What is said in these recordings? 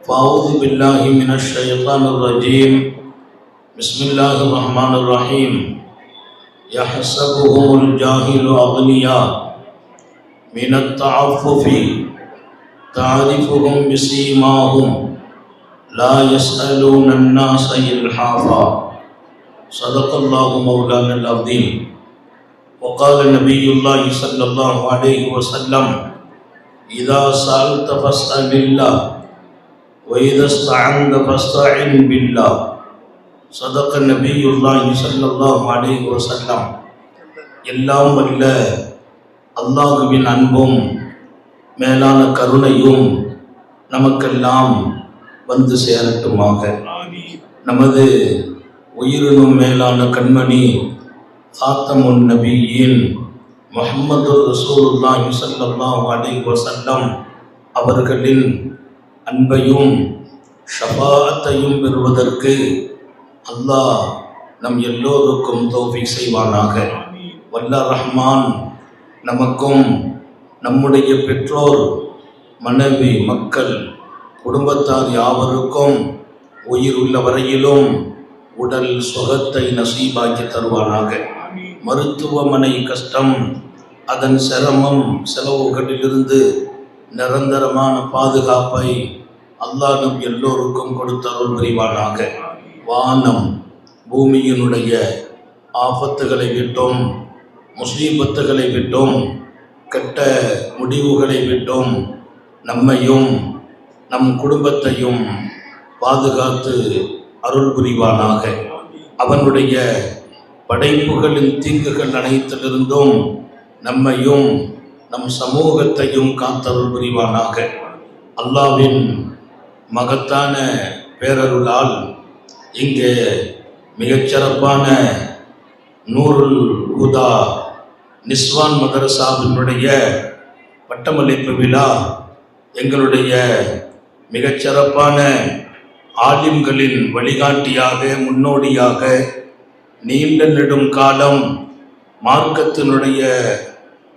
فأعوذ بالله من الشيطان الرجيم. بسم الله الرحمن الرحيم. يحسبهم الجاهل أغنياء من التعفف تعرفهم بسيماهم لا يسألون الناس إلحافا. صدق الله مولانا العظيم. وقال نبي الله صلى الله عليه وسلم: إذا سألت فاسأل الله وإذا استعنت فاستعن بالله. صدق نبي الله صلى الله عليه وسلم. எல்லாம் வல்ல அல்லாஹ்வின் அன்பும் மேலான கருணையும் நமக்கெல்லாம் வந்து சேரட்டுமாக. நமது உயிரினும் மேலான கண்மணி காத்தமுன் நபியின் முஹம்மது ரசூலுல்லாஹி ஸல்லல்லாஹு அலைஹி வஸல்லம் அவர்களின் அன்பையும் ஷஃபாஅத்தையும் பெறுவதற்கு அல்லாஹ் நம் எல்லோருக்கும் தௌஃபீக் செய்வானாக. வல்ல ரஹ்மான் நமக்கும் நம்முடைய பெற்றோர், மனைவி, மக்கள், குடும்பத்தார் யாவருக்கும் உயிர் உள்ள வரையிலும் உடல் சுகத்தை நசீபாக்கி தருவானாக. மருத்துவமனை கஷ்டம், அதன் சிரமம், செலவுகளிலிருந்து நிரந்தரமான பாதுகாப்பை அல்லாஹ் நம் எல்லோருக்கும் கொடுத்தருள் புரிவானாக. வானம் பூமியினுடைய ஆபத்துகளை விட்டும், முசீபத்துகளை விட்டும், கெட்ட முடிவுகளை விட்டும் நம்மையும் நம் குடும்பத்தையும் பாதுகாத்து அருள் புரிவானாக. அவனுடைய படைப்புகளின் தீங்குகள் அனைத்திலிருந்தும் நம்மையும் நம் சமூகத்தையும் காத்தருள் புரிவானாக. அல்லாஹ்வின் மகத்தான பேரருளால் இங்கே மிகச்சிறப்பான நூருல் ஹுதா நிஸ்வான் மதரசாவினுடைய பட்டமளிப்பு விழா எங்களுடைய மிகச்சிறப்பான ஆலிம்களின் வழிகாட்டியாக, முன்னோடியாக, நீண்ட நெடும் காலம் மார்க்கத்தினுடைய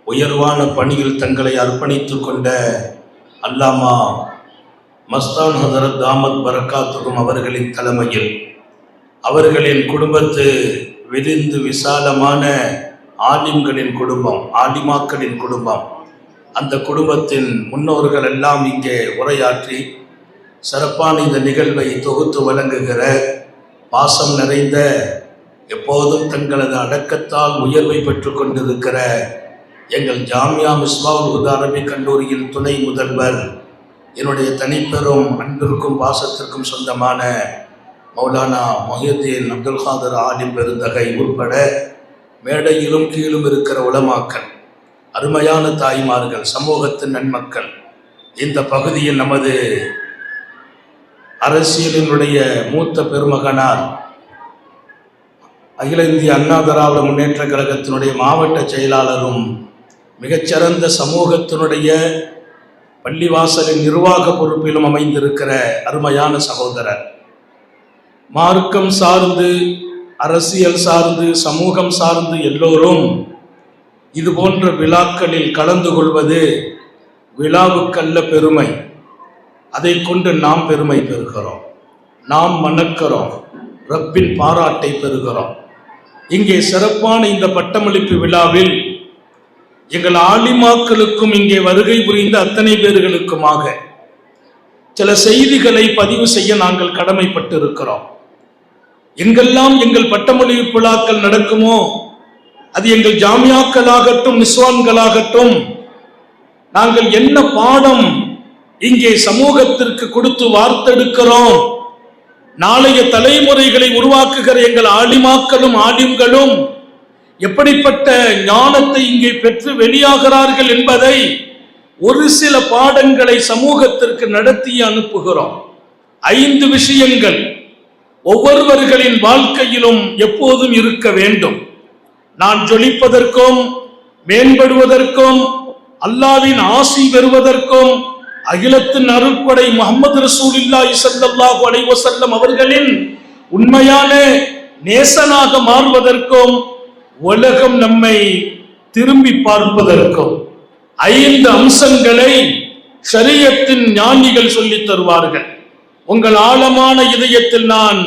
உயர்வான பணியில் தங்களை அர்ப்பணித்து கொண்ட அல்லாமா மஸ்தான் ஹதரத் தாமத் பரக்காத்துகும் அவர்களின் தலைமையில், அவர்களின் குடும்பத்து விரிந்து விசாலமான ஆலிம்களின் குடும்பம், ஆலிமாக்களின் குடும்பம், அந்த குடும்பத்தின் முன்னோர்கள் எல்லாம் இங்கே உரையாற்றி சிறப்பான இந்த நிகழ்வை தொகுத்து வழங்குகிற பாசம் நிறைந்த, எப்போதும் தங்களது அடக்கத்தால் உயர்வை பெற்று கொண்டிருக்கிற எங்கள் ஜாமியா மிஸ்பாஹுல் ஹுதா அரபிக் கல்லூரியின் துணை முதல்வர், என்னுடைய தனிப்பெரும் அன்பிற்கும் பாசத்திற்கும் சொந்தமான மௌலானா முஹியுத்தீன் அப்துல் காதர் ஆலிம் பெருந்தகை உட்பட மேடையிலும் கீழும் இருக்கிற உலமாக்கள், அருமையான தாய்மார்கள், சமூகத்தின் நன்மக்கள், இந்த பகுதியில் நமது அரசியலினுடைய மூத்த பெருமகனார், அகில இந்திய அண்ணா திராவிட முன்னேற்ற கழகத்தினுடைய மாவட்ட செயலாளரும், மிகச்சிறந்த சமூகத்தினுடைய பள்ளிவாசலின் நிர்வாக பொறுப்பிலும் அமைந்திருக்கிற அருமையான சகோதரர், மார்க்கம் சார்ந்து, அரசியல் சார்ந்து, சமூகம் சார்ந்து எல்லோரும் இது போன்ற விழாக்களில் கலந்து கொள்வது விழாவுக்கல்ல பெருமை. அதை கொண்டு நாம் பெருமை பெறுகிறோம், நாம் மணக்கிறோம், ரப்பின் பாராட்டை பெறுகிறோம். இங்கே சிறப்பான இந்த பட்டமளிப்பு விழாவில் எங்கள் ஆலிமாக்களுக்கும் இங்கே வருகை புரிந்த அத்தனை பேர்களுக்குமாக சில செய்திகளை பதிவு செய்ய நாங்கள் கடமைப்பட்டு இருக்கிறோம். எங்கெல்லாம் எங்கள் பட்டமளிப்பு விழாக்கள் நடக்குமோ, அது எங்கள் ஜாமியாக்களாகட்டும், நிஸ்வான்களாகட்டும், நாங்கள் என்ன பாடம் இங்கே சமூகத்திற்கு கொடுத்து வார்த்தெடுக்கிறோம், நாளைய தலைமுறைகளை உருவாக்குகிற எங்கள் ஆலிமாக்களும் ஆலிம்களும் எப்படிப்பட்ட ஞானத்தை இங்கே பெற்று வெளியாகிறார்கள் என்பதை ஒரு சில பாடங்களை சமூகத்திற்கு நடத்தி அனுப்புகிறோம். 5 விஷயங்கள் ஒவ்வொருவர்களின் வாழ்க்கையிலும் எப்போதும் இருக்க வேண்டும். நான் ஜொலிப்பதற்கும், மேம்படுவதற்கும், அல்லாஹ்வின் ஆசி பெறுவதற்கும், அகிலத்தின் அருட்படை முஹம்மது ரசூலுல்லாஹி ஸல்லல்லாஹு அலைஹி வஸல்லம் அவர்களின் உண்மையான நேசனாக மாறுவதற்கும், உலகம் நம்மை திரும்பி பார்ப்பதற்கும் 5 அம்சங்களை ஷரியத்தின் ஞானிகள் சொல்லித் தருவார்கள். உங்கள் ஆழமான இதயத்தில் நான்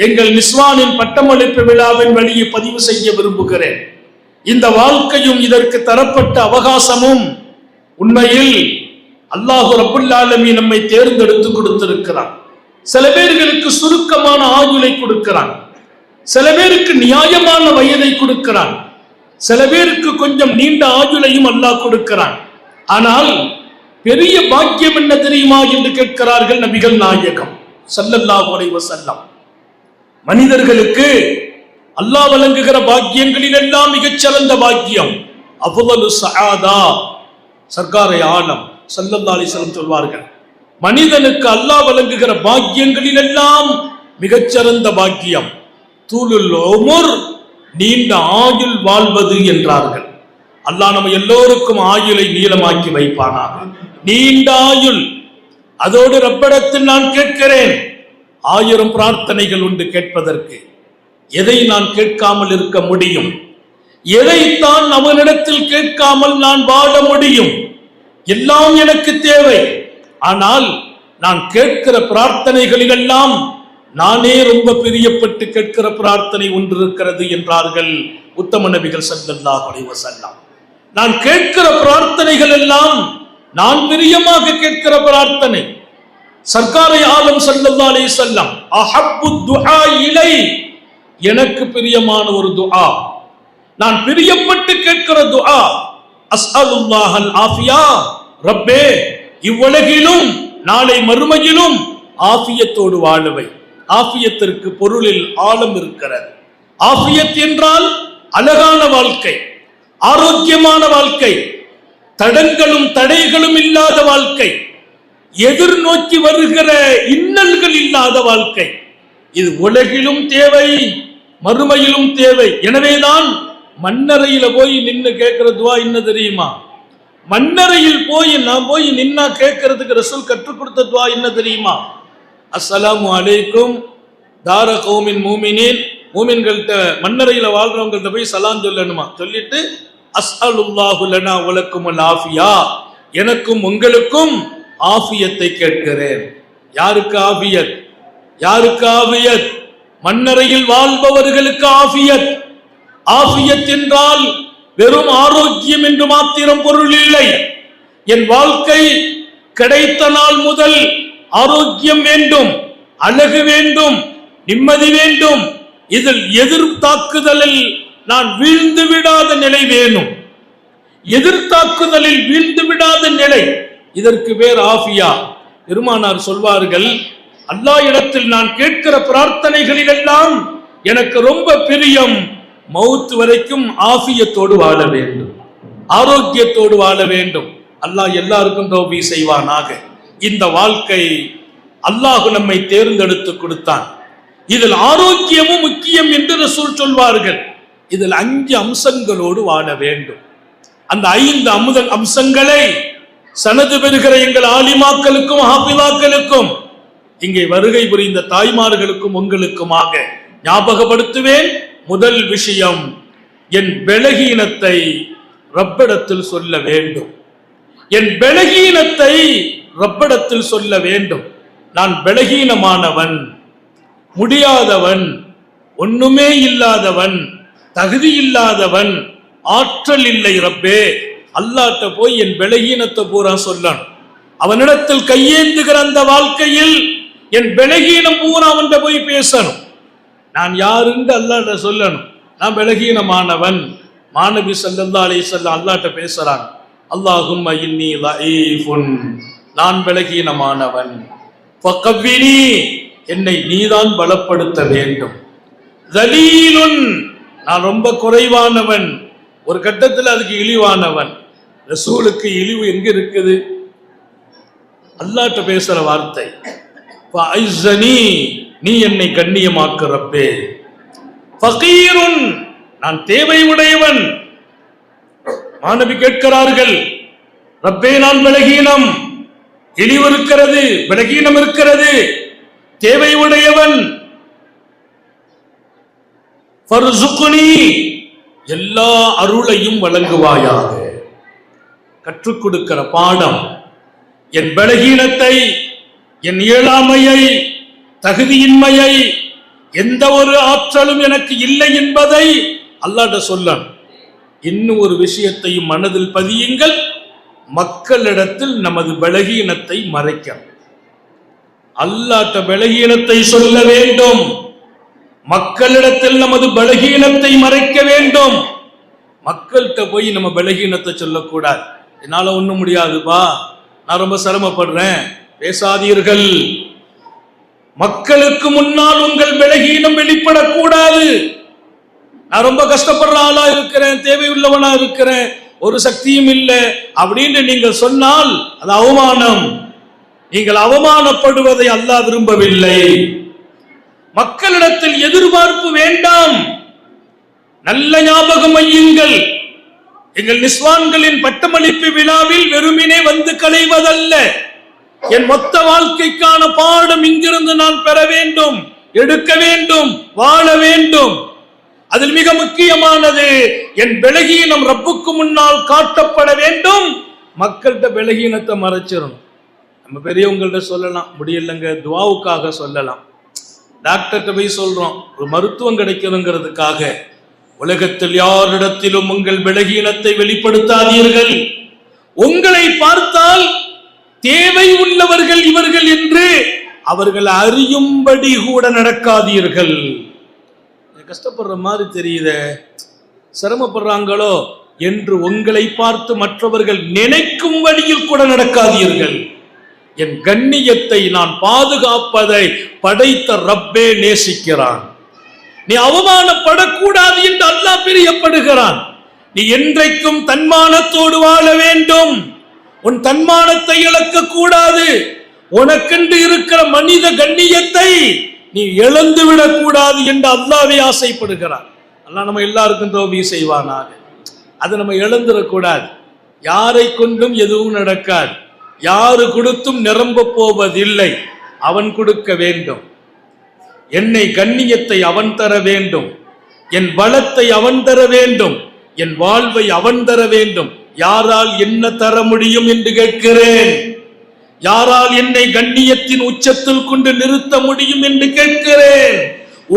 எங்கள் நிஸ்வானின் பட்டமளிப்பு விழாவின் வழியை பதிவு செய்ய விரும்புகிறேன். இந்த வாழ்க்கையும் இதற்கு தரப்பட்ட அவகாசமும் உண்மையில் அல்லாஹ் ரப்புல் ஆலமீன் நம்மை தேர்ந்தெடுத்து கொடுத்திருக்கிறான். சில பேர்களுக்கு சுருக்கமான ஆயுளை கொடுக்கிறான், சில பேருக்கு நியாயமான வயதை கொடுக்கிறான், சில பேருக்கு கொஞ்சம் நீண்ட ஆயுளையும் அல்லாஹ் கொடுக்கிறான். ஆனால் பெரிய பாக்கியம் என்ன தெரியுமா என்று கேட்கிறார்கள் நபிகள் நாயகம் ஸல்லல்லாஹு அலைஹி வஸல்லம். மனிதர்களுக்கு அல்லாஹ் வழங்குகிற பாக்கியங்களில் எல்லாம் மிகச்சிறந்த பாக்கியம் அஃதலு ஸஆதா, சர்க்காரை ஆலம் ஸல்லல்லாஹு அலைஹி வஸல்லம் சொல்வார்கள், மனிதனுக்கு அல்லாஹ் வழங்குகிற பாக்கியங்களில் எல்லாம் மிகச்சிறந்த பாக்கியம் தூலுல் உமர், நீண்ட ஆயுள் வாழ்வது என்றார்கள். அல்லாஹ் நம்ம எல்லோருக்கும் ஆயுளை நீளமாக்கி வைப்பானாக, நீண்ட ஆயுள். அதோடு ரப்பிடத்தில் நான் கேட்கிறேன், 1000 பிரார்த்தனைகள் உண்டு கேட்பதற்கு. எதை நான் கேட்காமல் இருக்க முடியும்? எதைத்தான் அவனிடத்தில் கேட்காமல் நான் வாழ முடியும்? எல்லாம் எனக்கு தேவை. ஆனால் நான் கேட்கிற பிரார்த்தனைகளிலெல்லாம் நானே ரொம்ப பிரியப்பட்டு கேட்கிற பிரார்த்தனை ஒன்று இருக்கிறது என்றார்கள் உத்தம நபிகள் ஸல்லல்லாஹு அலைஹி வஸல்லம். நான் கேட்கிற பிரார்த்தனைகள் எல்லாம் நான் பிரியமாக கேட்கிற பிரார்த்தனை. சர்க்காரை ஆலம் ஸல்லல்லாஹு அலைஹி வஸல்லம், அஹப்பு துஆ இலை, எனக்கு பிரியமான ஒரு துஆ, நான் பிரியப்பட்டு கேட்கிற துஆ, அஸ்அலுல்லாஹல் ஆஃபியா, ரப்பே இவ்வுலகிலும் நாளை மறுமையிலும் ஆஃபியத்தோடு வாழவை. ஆஃபியத்திற்கு பொருளில் ஆழம் இருக்கிறது. ஆஃபியத் என்றால் அழகான வாழ்க்கை, ஆரோக்கியமான வாழ்க்கை, தடங்களும் தடைகளும் இல்லாத வாழ்க்கை, எதிர்நோக்கி வருகிற இன்னல்கள் இல்லாத வாழ்க்கை. இது உலகிலும் தேவை, மறுமையிலும் தேவை. எனவேதான் மண்ணறையில போய் நின்று கேட்கிற துவா என்ன தெரியுமா? மண்ணறையில் நான் போய் நின்னா கேட்கறதுக்கு ரசூல் கற்றுக் கொடுத்த துவா என்ன தெரியுமா? அஸ்ஸலாமு அலைக்கும் தார கௌமின் மூமினீன், மூமின்கள்ட்ட மண்ணறையில வாழ்றவங்கள்ட்ட போய் சலாம் சொல்லணுமா, சொல்லிட்டு அஸ்அலுல்லாஹு லனா வலக்குமுல் ஆஃபியா, எனக்கும் உங்களுக்கும் ஆஃபியத்தை கேட்கிறேன். யாருக்கு ஆஃபியத்? யாருக்கு ஆஃபியத்? மண்ணறையில் வாழ்பவர்களுக்கு ஆஃபியத். ஆஃபியத் என்றால் வெறும் ஆரோக்கியம் என்று மாத்திரம் பொருள் இல்லை. என் வாழ்க்கை கிடைத்த நாள் முதல் ஆரோக்கியம் வேண்டும், அழகு வேண்டும், நிம்மதி வேண்டும். இதில் எதிர்த்தாக்குதலில் நான் வீழ்ந்து விடாத நிலை வேணும். எதிர்த்தாக்குதலில் வீழ்ந்து விடாத நிலை, இதற்கு பேர் ஆஃபியா. பெருமானார் சொல்வார்கள், அல்லாஹ் இடத்தில் நான் கேட்கிற பிரார்த்தனைகளில் எல்லாம் எனக்கு ரொம்ப பிரியம் மௌத் வரைக்கும் ஆஃபியத்தோடு வாழ வேண்டும், ஆரோக்கியத்தோடு வாழ வேண்டும். அல்லாஹ் எல்லாருக்கும் தௌபீக் செய்வானாக. இந்த வாழ்க்கை அல்லாஹ் நம்மை தேர்ந்தெடுத்து கொடுத்தான். இதில் ஆரோக்கியமும் முக்கியம் என்று ரசூல் சொல்வார்கள். இதில் 5 அம்சங்களோடு வாழ வேண்டும். அந்த 5 அம்சங்களை சனது பெறுகிற எங்கள் ஆலிமாக்களுக்கும் ஹாஃபிதாக்களுக்கும் இங்கே வருகை புரிந்த தாய்மார்களுக்கும் உங்களுக்குமாக ஞாபகப்படுத்துவேன். முதல் விஷயம், என் பலகீனத்தை ரப்பிடத்தில் சொல்ல வேண்டும். என் பலகீனத்தை ரப்பிடத்தில் சொல்ல வேண்டும். நான் பலகீனமானவன், முடியாதவன், ஒண்ணுமே இல்லாதவன், தகுதி இல்லாதவன், ஆற்றல் இல்லை ரப்பே. அல்லாஹ்ட்ட போய் என் பலகீனத்தை பூரா சொல்லணும். அவனிடத்தில் கையேந்துகிற அந்த வாழ்க்கையில் என் பலகீனம் பூரா அவன்கிட்ட போய் பேசணும். நான் யாருன்னு அல்லாஹ்ட்ட சொல்லணும். நான் பலகீனமானவன். மாநபி ஸல்லல்லாஹு அலைஹி வஸல்லம் அல்லாஹ்ட்ட பேசுறான், அல்லாஹும்ம இன்னி லஈஃபுன், நான் பலகீனமானவன், ஃபகவ்வினி, என்னை நீதான் பலப்படுத்த வேண்டும். தலீலுன், நான் ரொம்ப குறைவானவன், ஒரு கட்டத்தில் அதுக்கு இழிவானவன். ரசூலுக்கு இழிவு எங்க இருக்குது? அல்லாஹ்ட்ட பேசுற வார்த்தை. ஃபஅய்ஸனி, நீ என்னை கண்ணியமாக்கு ரப்பே. ஃபகீருன், நான் தேவை உடையவன். மாணவி கேட்கிறார்கள், ரப்பே நான் பலகீனம், இழிவு இருக்கிறது, பலகீனம் இருக்கிறது, தேவை உடையவன். ஃபர்சுக்னி, எல்லா அருளையும் வழங்குவாயாக. கற்றுக் கொடுக்கிற பாடம், என் பலகீனத்தை என் இயலாமையை, தகுதியின்மையை, எந்த ஒரு ஆற்றலும் எனக்கு இல்லை என்பதை அல்லாஹ்ட்ட சொல்லணும். இன்னும் ஒரு விஷயத்தையும் மனதில் பதியுங்கள், மக்களிடத்தில் நமது பலகீனத்தை மறைக்க அல்லாஹ்ட்ட பலகீனத்தை சொல்ல வேண்டும். மக்களிடத்தில் நமது பலகீனத்தை மறைக்க வேண்டும். மக்கள்கிட்ட போய் நம்ம பலகீனத்தை சொல்லக்கூடாது. என்னால ஒண்ணும் முடியாதுப்பா, நான் ரொம்ப சிரமப்படுறேன், பேசாதீர்கள். மக்களுக்கு முன்னால் உங்கள் பலகீனம் வெளிப்படக்கூடாது. நான் ரொம்ப கஷ்டப்படுற ஆளா இருக்கிறேன், தேவையுள்ளவனா இருக்கிறேன், ஒரு சக்தியும் இல்லை அப்படின்னு நீங்கள் சொன்னால் அது அவமானம். நீங்கள் அவமானப்படுவதை அல்லாஹ் விரும்பவில்லை. மக்களிடத்தில் எதிர்பார்ப்பு வேண்டாம். நல்ல ஞாபகம் வையுங்கள், எங்கள் நிஸ்வான்களின் பட்டமளிப்பு விழாவில் வெறுமினே வந்து களைவதல்ல, என் மொத்த வாழ்க்கைக்கான பாடம் இங்கிருந்து நான் பெற வேண்டும், எடுக்க வேண்டும், வாழ வேண்டும். அதில் மிக முக்கியமானது என் பலகீனம் ரப்புக்கு முன்னால் காட்டப்பட வேண்டும். மக்கள்கிட்ட பலகீனத்தை மறைச்சிடணும். நம்ம பெரியவங்கள்ட்ட சொல்லலாம், முடியலங்க, துவாவுக்காக சொல்லலாம். டாக்டர்கிட்ட போய் சொல்றோம், ஒரு மருத்துவம் கிடைக்கணுங்கிறதுக்காக. உலகத்தில் யாரிடத்திலும் உங்கள் பலகீனத்தை வெளிப்படுத்தாதீர்கள். உங்களை பார்த்தால் தேவை உள்ளவர்கள் இவர்கள் என்று அவர்கள் அறியும்படி கூட நடக்காதீர்கள். கஷ்டப்படுற மாதிரி தெரியுதே, சிரமப்படுறாங்களோ என்று உங்களை பார்த்து மற்றவர்கள் நினைக்கும் வழியில் கூட நடக்காதீர்கள். என் கண்ணியத்தை நான் பாதுகாப்பதை படைத்த ரப்பே நேசிக்கிறான். நீ அவமானப்படக்கூடாது என்று அல்லாஹ் பிரியப்படுகிறான். நீ என்றைக்கும் தன்மானத்தோடு வாழ வேண்டும். உன் தன்மானத்தை இழக்க கூடாது. உனக்கென்று இருக்கிற மனித கண்ணியத்தை நீ இழந்து விடக் கூடாது என்று அல்லாஹ்வே ஆசைப்படுகிறான். அல்லாஹ் நம்ம எல்லாருக்கும் தௌபீக் செய்வானாக. அதை நம்ம இழந்துடக்கூடாது. யாரை கொண்டும் எதுவும் நடக்காது. யாரு கொடுத்தும் நிரம்ப போவதில்லை. அவன் கொடுக்க வேண்டும். என்னை கண்ணியத்தை அவன் தர வேண்டும். என் பலத்தை அவன் தர வேண்டும். என் வாழ்வை அவன் தர வேண்டும். யாரால் என்ன தர முடியும் என்று கேட்கிறேன். யாரால் என்னை கண்ணியத்தின் உச்சத்தில் கொண்டு நிறுத்த முடியும் என்று கேட்கிறேன்.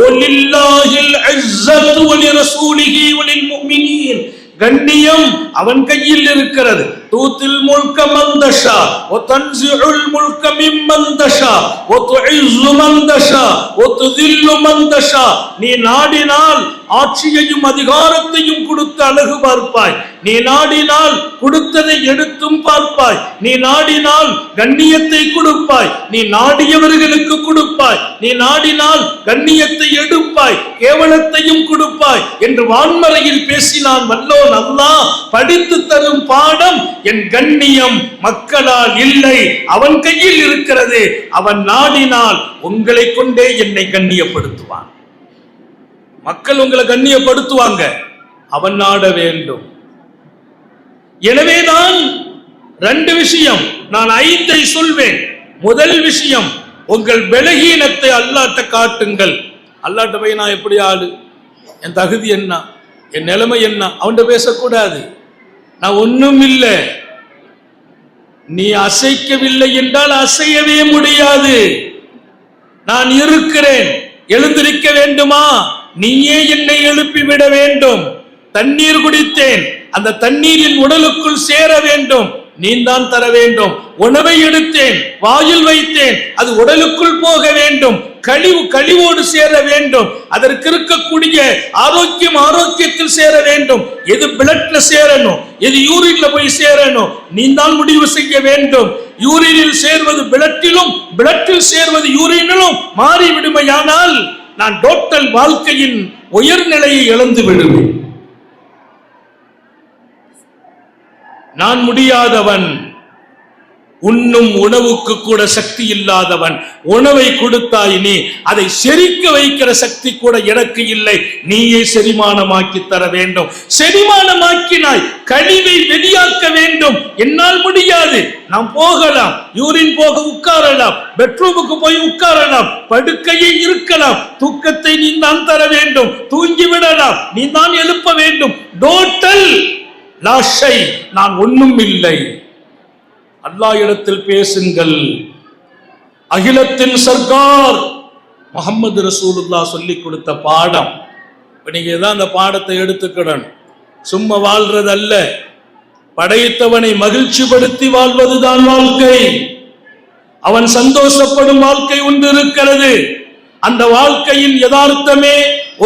ஒலில்லாஹில் இஸ்ஸத்து வலிரசூலிஹி வலில் முஃமினீன். கண்ணியம் அவன் கையில் இருக்கிறது. தூத்தில் முல்க மந்தஷா வ தன்ஸிஉல் முல்க மிம்மந்தஷா வ துஇஸ்ஸு மந்தஷா வ துதில்லு மந்தஷா. நீ நாடினால் ஆட்சியையும் அதிகாரத்தையும் கொடுத்து அழகு பார்ப்பாய். நீ நாடினால் கொடுத்ததை எடுத்தும் பார்ப்பாய். நீ நாடினால் கண்ணியத்தை கொடுப்பாய். நீ நாடியவர்களுக்கு கொடுப்பாய். நீ நாடினால் கண்ணியத்தை எடுப்பாய், கேவலத்தையும் கொடுப்பாய் என்று வான்மறையில் பேசினான் வல்லோன் அல்லாஹ். படித்து தரும் பாடம் என் கண்ணியம் மக்களால் இல்லை, அவன் கையில் இருக்கிறது. அவன் நாடினால் உங்களை கொண்டே என்னை கண்ணியப்படுத்துவான். மக்கள் உங்களை கண்ணியப்படுத்துவாங்க, அவன் நாட வேண்டும். எனவேதான் ரெண்டு விஷயம், நான் 5 சொல்வேன். முதல் விஷயம், உங்கள் பலகீனத்தை அல்லாஹ்ட்ட காட்டுங்கள். அல்லாஹ்ட்ட போய் நான் எப்படி ஆளு, என் தகுதி என்ன, என் நிலைமை என்ன, அவன்கிட்ட பேசக்கூடாது. நான் ஒண்ணும் இல்லை. நீ அசைக்கவில்லை என்றால் அசையவே முடியாது. நான் இருக்கிறேன், எழுந்திருக்க வேண்டுமா? நீயே என்னை எழுப்பிவிட வேண்டும். தண்ணீர் குடித்தேன், அந்த தண்ணீர் என் உடலுக்குள் சேர வேண்டும், நீ தான் தர வேண்டும். உணவை எடுத்தேன், வாயில் வைத்தேன், அது உடலுக்குள் போக வேண்டும். கழிவோடு சேர வேண்டும். அதற்கு இருக்கக்கூடிய ஆரோக்கியம் ஆரோக்கியத்தில் சேர வேண்டும். எது பிளட்ல சேரணும், எது யூரின்ல போய் சேரணும், நீ தான் முடிவு செய்ய வேண்டும். யூரினில் சேர்வது பிளட்டிலும், பிளட்டில் சேர்வது யூரினிலும் மாறி விடுமையானால் நான் டோட்டல் வாழ்க்கையின் உயர்நிலையை இழந்து விடுவேன். நான் முடியாதவன், உண்ணும் உணவுக்கு கூட சக்தி இல்லாதவன். உணவை கொடுத்தாய் நீ, அதை செரிக்க வைக்கிற சக்தி கூட எனக்கு இல்லை. நீயே செரிமானமாக்கி தர வேண்டும். செரிமானமாக்கினாய், கழிவை வெளியாக்க வேண்டும். என்னால் முடியாது. நாம் போகலாம், யூரின் போக உட்காரலாம், பெட்ரூமுக்கு போய் உட்காரலாம், படுக்கையை இருக்கலாம், தூக்கத்தை நீ தான் தர வேண்டும். தூங்கி விடலாம், நீ தான் எழுப்ப வேண்டும். டோட்டல் லாஷை, நான் ஒண்ணும் இல்லை. அல்லாஹ் இடத்தில் பேசுங்கள். அகிலத்தின் சர்க்கார் முஹம்மது ரசூலுல்லாஹ் சொல்லி கொடுத்த பாடம். இப்ப நீங்க தான் அந்த பாடத்தை எடுத்துக்கிடணும். சும்மா வாழ்றது அல்ல, படைத்தவனை மகிழ்ச்சிப்படுத்தி வாழ்வதுதான் வாழ்க்கை. அவன் சந்தோஷப்படும் வாழ்க்கை ஒன்று இருக்கிறது. அந்த வாழ்க்கையின் யதார்த்தமே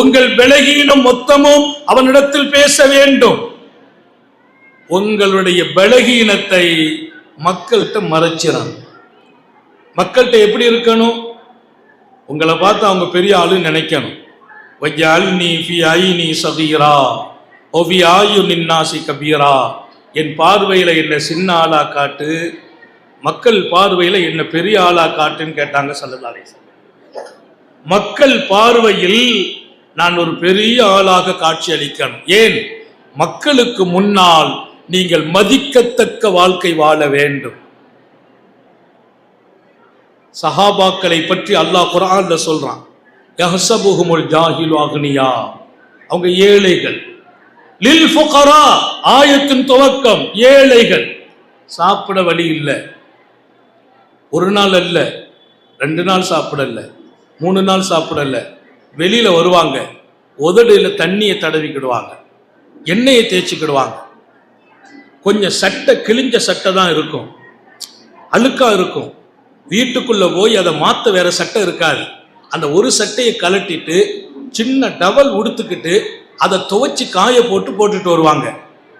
உங்கள் பலகீனம் மொத்தமும் அவனிடத்தில் பேச வேண்டும். உங்களுடைய பலகீனத்தை மக்கள்கிட்ட மறைச்சிறான். மக்கள்கிட்ட எப்படி இருக்கணும்? உங்களை பார்த்து அவங்க பெரிய ஆளு நினைக்கணும். வஜ்அல்னி ஃபீ ஐனி ஸகீரா வ ஃபீ அயுனின் நாஸி கபீரா. என் பார்வையில என்ன சின்ன ஆளா காட்டு, மக்கள் பார்வையில என்ன பெரிய ஆளா காட்டுன்னு கேட்டாங்க ஸல்லல்லாஹு அலைஹி வஸல்லம். மக்கள் பார்வையில் நான் ஒரு பெரிய ஆளாக காட்சி அளிக்கணும். ஏன்? மக்களுக்கு முன்னால் நீங்கள் மதிக்கத்தக்க வாழ்க்கை வாழ வேண்டும். சஹாபாக்களை பற்றி அல்லாஹ் குர்ஆன்ல சொல்றான், யஹ்ஸபுஹுமுல் ஜாஹிலு அக்னியா, அவங்க ஏழைகள். லில் ஃபுகரா, ஆயத்தின் துவக்கம் ஏழைகள். சாப்பிட வழி இல்லை. ஒரு நாள் அல்ல, 2 நாள் சாப்பிடல, 3 நாள் சாப்பிடல. வெளியில வருவாங்க, உதடுல தண்ணியை தடவிக்கிடுவாங்க, எண்ணெயை தேய்ச்சிக்கிடுவாங்க. கொஞ்சம் சட்டை, கிழிஞ்ச சட்டை தான் இருக்கும், அழுக்கா இருக்கும். வீட்டுக்குள்ள போய் அதை மாத்த வேற சட்டை இருக்காது. அந்த ஒரு சட்டையை கலட்டிட்டு சின்ன டவல் உடுத்துக்கிட்டு அதை துவைச்சு காய போட்டுட்டு வருவாங்க.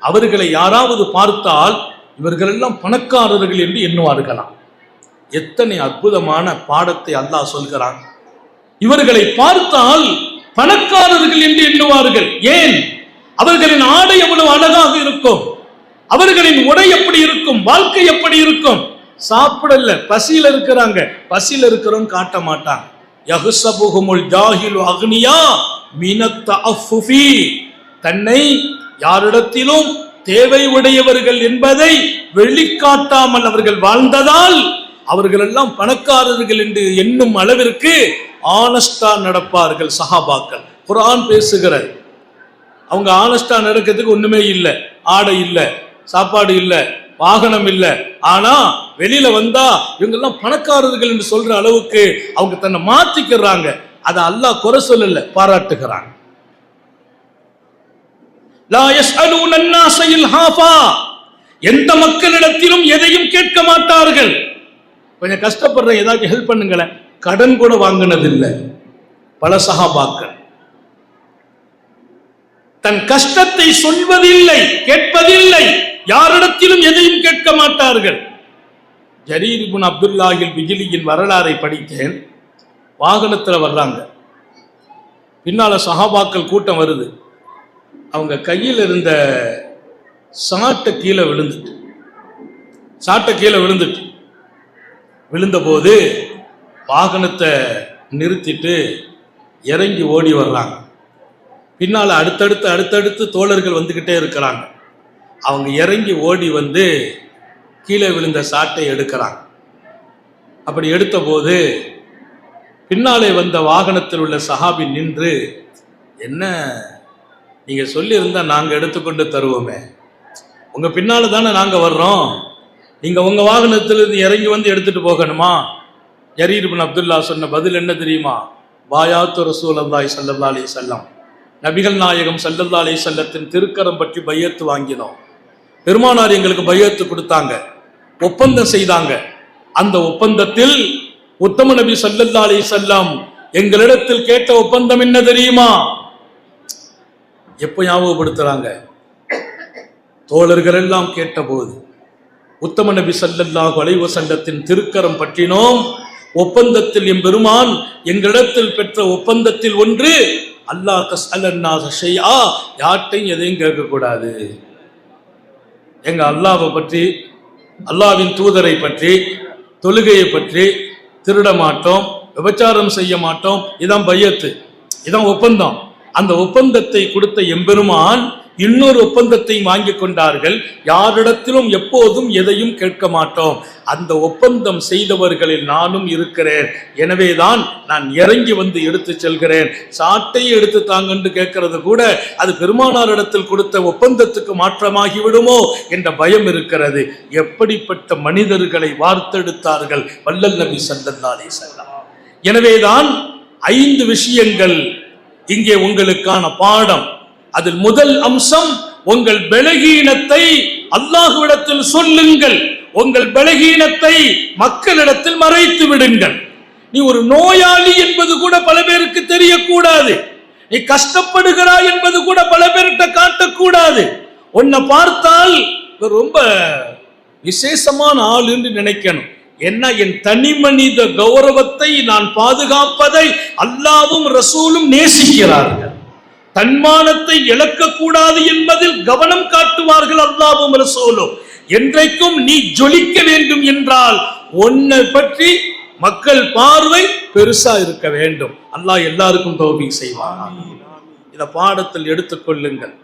அவர்களை யாராவது பார்த்தால் இவர்களெல்லாம் பணக்காரர்கள் என்று எண்ணுவார்களாம். எத்தனை அற்புதமான பாடத்தை அல்லாஹ் சொல்கிறான். இவர்களை பார்த்தால் பணக்காரர்கள் என்று எண்ணுவார்கள். ஏன்? அவர்களின் ஆடை எவ்வளவு அழகாக இருக்கும், அவர்களின் உடை எப்படி இருக்கும், வாழ்க்கை எப்படி இருக்கும். சாப்பிடல, பசியில இருக்கிறாங்க. பசியில இருக்கிறோம் காட்ட மாட்டாங்க. யஹ்ஸபுஹுமுல் ஜாஹிலு அக்னியா மினத் தஅஃஃபுஃபி, தன்னை யாரிடத்திலும் தேவை உடையவர்கள் என்பதை வெளிக்காட்டாமல் அவர்கள் வாழ்ந்ததால் அவர்கள் எல்லாம் பணக்காரர்கள் என்று எண்ணும் அளவிற்கு ஆனஸ்டா நடப்பார்கள் சஹாபாக்கள். குர்ஆன் பேசுகிறது. அவங்க ஆனஸ்டா நடக்கிறதுக்கு ஒண்ணுமே இல்லை. ஆடை இல்லை, சாப்பாடு இல்லை, வாகனம் இல்லை. ஆனா வெளியில வந்தா இவங்க எல்லாம் பணக்காரர்கள் என்று சொல்ற அளவுக்கு அவங்க தன்னை மாத்திக்கிறாங்க. அதை அல்லாஹ் குறை சொல்லல, பாராட்டுகிறாங்க. லா யஸ்அலூன அன்-நாஸ இல்ஹாஃபா, எந்த மக்களிடத்திலும் எதையும் கேட்க மாட்டார்கள். கொஞ்சம் கஷ்டப்படுற ஏதாவது ஹெல்ப் பண்ணுங்களேன், கடன் கூட வாங்கினதில்லை பல சஹாபாக்கள். தன் கஷ்டத்தை சொல்வதில்லை, கேட்பதில்லை, யாரிடத்திலும் எதையும் கேட்க மாட்டார்கள். ஜரீர் இப்னு அப்துல்லாஹில் பிஜ்லியின் வரலாறை படித்தேன். வாகனத்தில் வர்றாங்க, பின்னால சஹாபாக்கள் கூட்டம் வருது. அவங்க கையில் இருந்த சாட்டை கீழே விழுந்துட்டு விழுந்த போது வாகனத்தை நிறுத்திட்டு இறங்கி ஓடி வர்றாங்க. பின்னால அடுத்தடுத்து தோழர்கள் வந்துகிட்டே இருக்கிறாங்க. அவங்க இறங்கி ஓடி வந்து கீழே விழுந்த சாட்டை எடுக்கிறாங்க. அப்படி எடுத்த போது பின்னாலே வந்த வாகனத்தில் உள்ள சஹாபி நின்று, என்ன நீங்க சொல்லி இருந்தா நாங்க எடுத்துக்கொண்டு தருவோமே, உங்க பின்னால தானே நாங்க வர்றோம், நீங்க உங்க வாகனத்திலிருந்து இறங்கி வந்து எடுத்துட்டு போகணுமா? ஜரீர் இப்னு அப்துல்லாஹ் சொன்ன பதில் என்ன தெரியுமா? பாயாத்து ரசூலுல்லாஹி ஸல்லல்லாஹு அலைஹி வஸல்லம், நபிகள் நாயகம் ஸல்லல்லாஹு அலைஹி வஸல்லத்தின் திருக்கரம் பற்றி பையத்து வாங்கினோம். பெருமானார் எங்களுக்கு பையத்து கொடுத்தாங்க, ஒப்பந்தம் செய்தாங்க. அந்த ஒப்பந்தத்தில் உத்தம நபி ஸல்லல்லாஹு அலைஹி வஸல்லம் எங்களிடத்தில் கேட்ட ஒப்பந்தம் என்ன தெரியுமா? எப்ப ஞாபகப்படுத்துறாங்க? தோழர்கள் எல்லாம் கேட்டபோது உத்தம நபி ஸல்லல்லாஹு அலைஹி வஸல்லத்தின் திருக்கரம் பற்றினோம். ஒப்பந்தத்தில் எம்பெருமான் எங்களிடத்தில் பெற்ற ஒப்பந்தத்தில் ஒன்று, அல்லாஹ் தஸ்அலன்னாஸ ஷைஆ, யார்ட்டையும் எதையும் கேட்கக்கூடாது. எங்க அல்லாஹ்வை பற்றி, அல்லாஹ்வின் தூதரை பற்றி, தொழுகையை பற்றி, திருட மாட்டோம், விபச்சாரம் செய்ய மாட்டோம். இதான் பையத்து, இதான் ஒப்பந்தம். அந்த ஒப்பந்தத்தை கொடுத்த எம்பெருமான் இன்னொரு ஒப்பந்தத்தையும் வாங்கி கொண்டார்கள். யாரிடத்திலும் எப்போதும் எதையும் கேட்க மாட்டோம். அந்த ஒப்பந்தம் செய்தவர்களில் நானும் இருக்கிறேன். எனவேதான் நான் இறங்கி வந்து எடுத்து செல்கிறேன். சாட்டையை எடுத்து தாங்கன்னு கேட்கறது கூட அது பெருமானார் இடத்தில் கொடுத்த ஒப்பந்தத்துக்கு மாற்றமாகி விடுமோ என்ற பயம் இருக்கிறது. எப்படிப்பட்ட மனிதர்களை வார்த்தெடுத்தார்கள் வல்லல் நபி ஸல்லல்லாஹு அலைஹி வஸல்லம். எனவேதான் 5 விஷயங்கள் இங்கே உங்களுக்கான பாடம். அதில் முதல் அம்சம், உங்கள் பலகீனத்தை அல்லாஹ்விடத்தில் சொல்லுங்கள். உங்கள் பலகீனத்தை மக்களிடத்தில் மறைத்து விடுங்கள். நீ ஒரு நோயாளி என்பது கூட பல பேருக்கு தெரியக்கூடாது. நீ கஷ்டப்படுகிறாய் என்பது கூட பல பேர்கிட்ட காட்டக்கூடாது. உன்னை பார்த்தால் ரொம்ப விசேஷமான ஆள் என்று நினைக்கணும். என்ன, என் தனி மனித கௌரவத்தை நான் பாதுகாப்பதை அல்லாஹ்வும் ரசூலும் நேசிக்கிறார்கள். தன்மானத்தை இழக்கக்கூடாது என்பதில் கவனம் காட்டுவார்கள் அல்லாஹ்வும் ரசூலும். என்றைக்கும் நீ ஜொலிக்க வேண்டும் என்றால் உன்னை பற்றி மக்கள் பார்வை பெருசா இருக்க வேண்டும். அல்லாஹ் எல்லாருக்கும் தௌஃபீக் செய்வான். இத பாடத்தில் எடுத்துக்கொள்ளுங்கள்.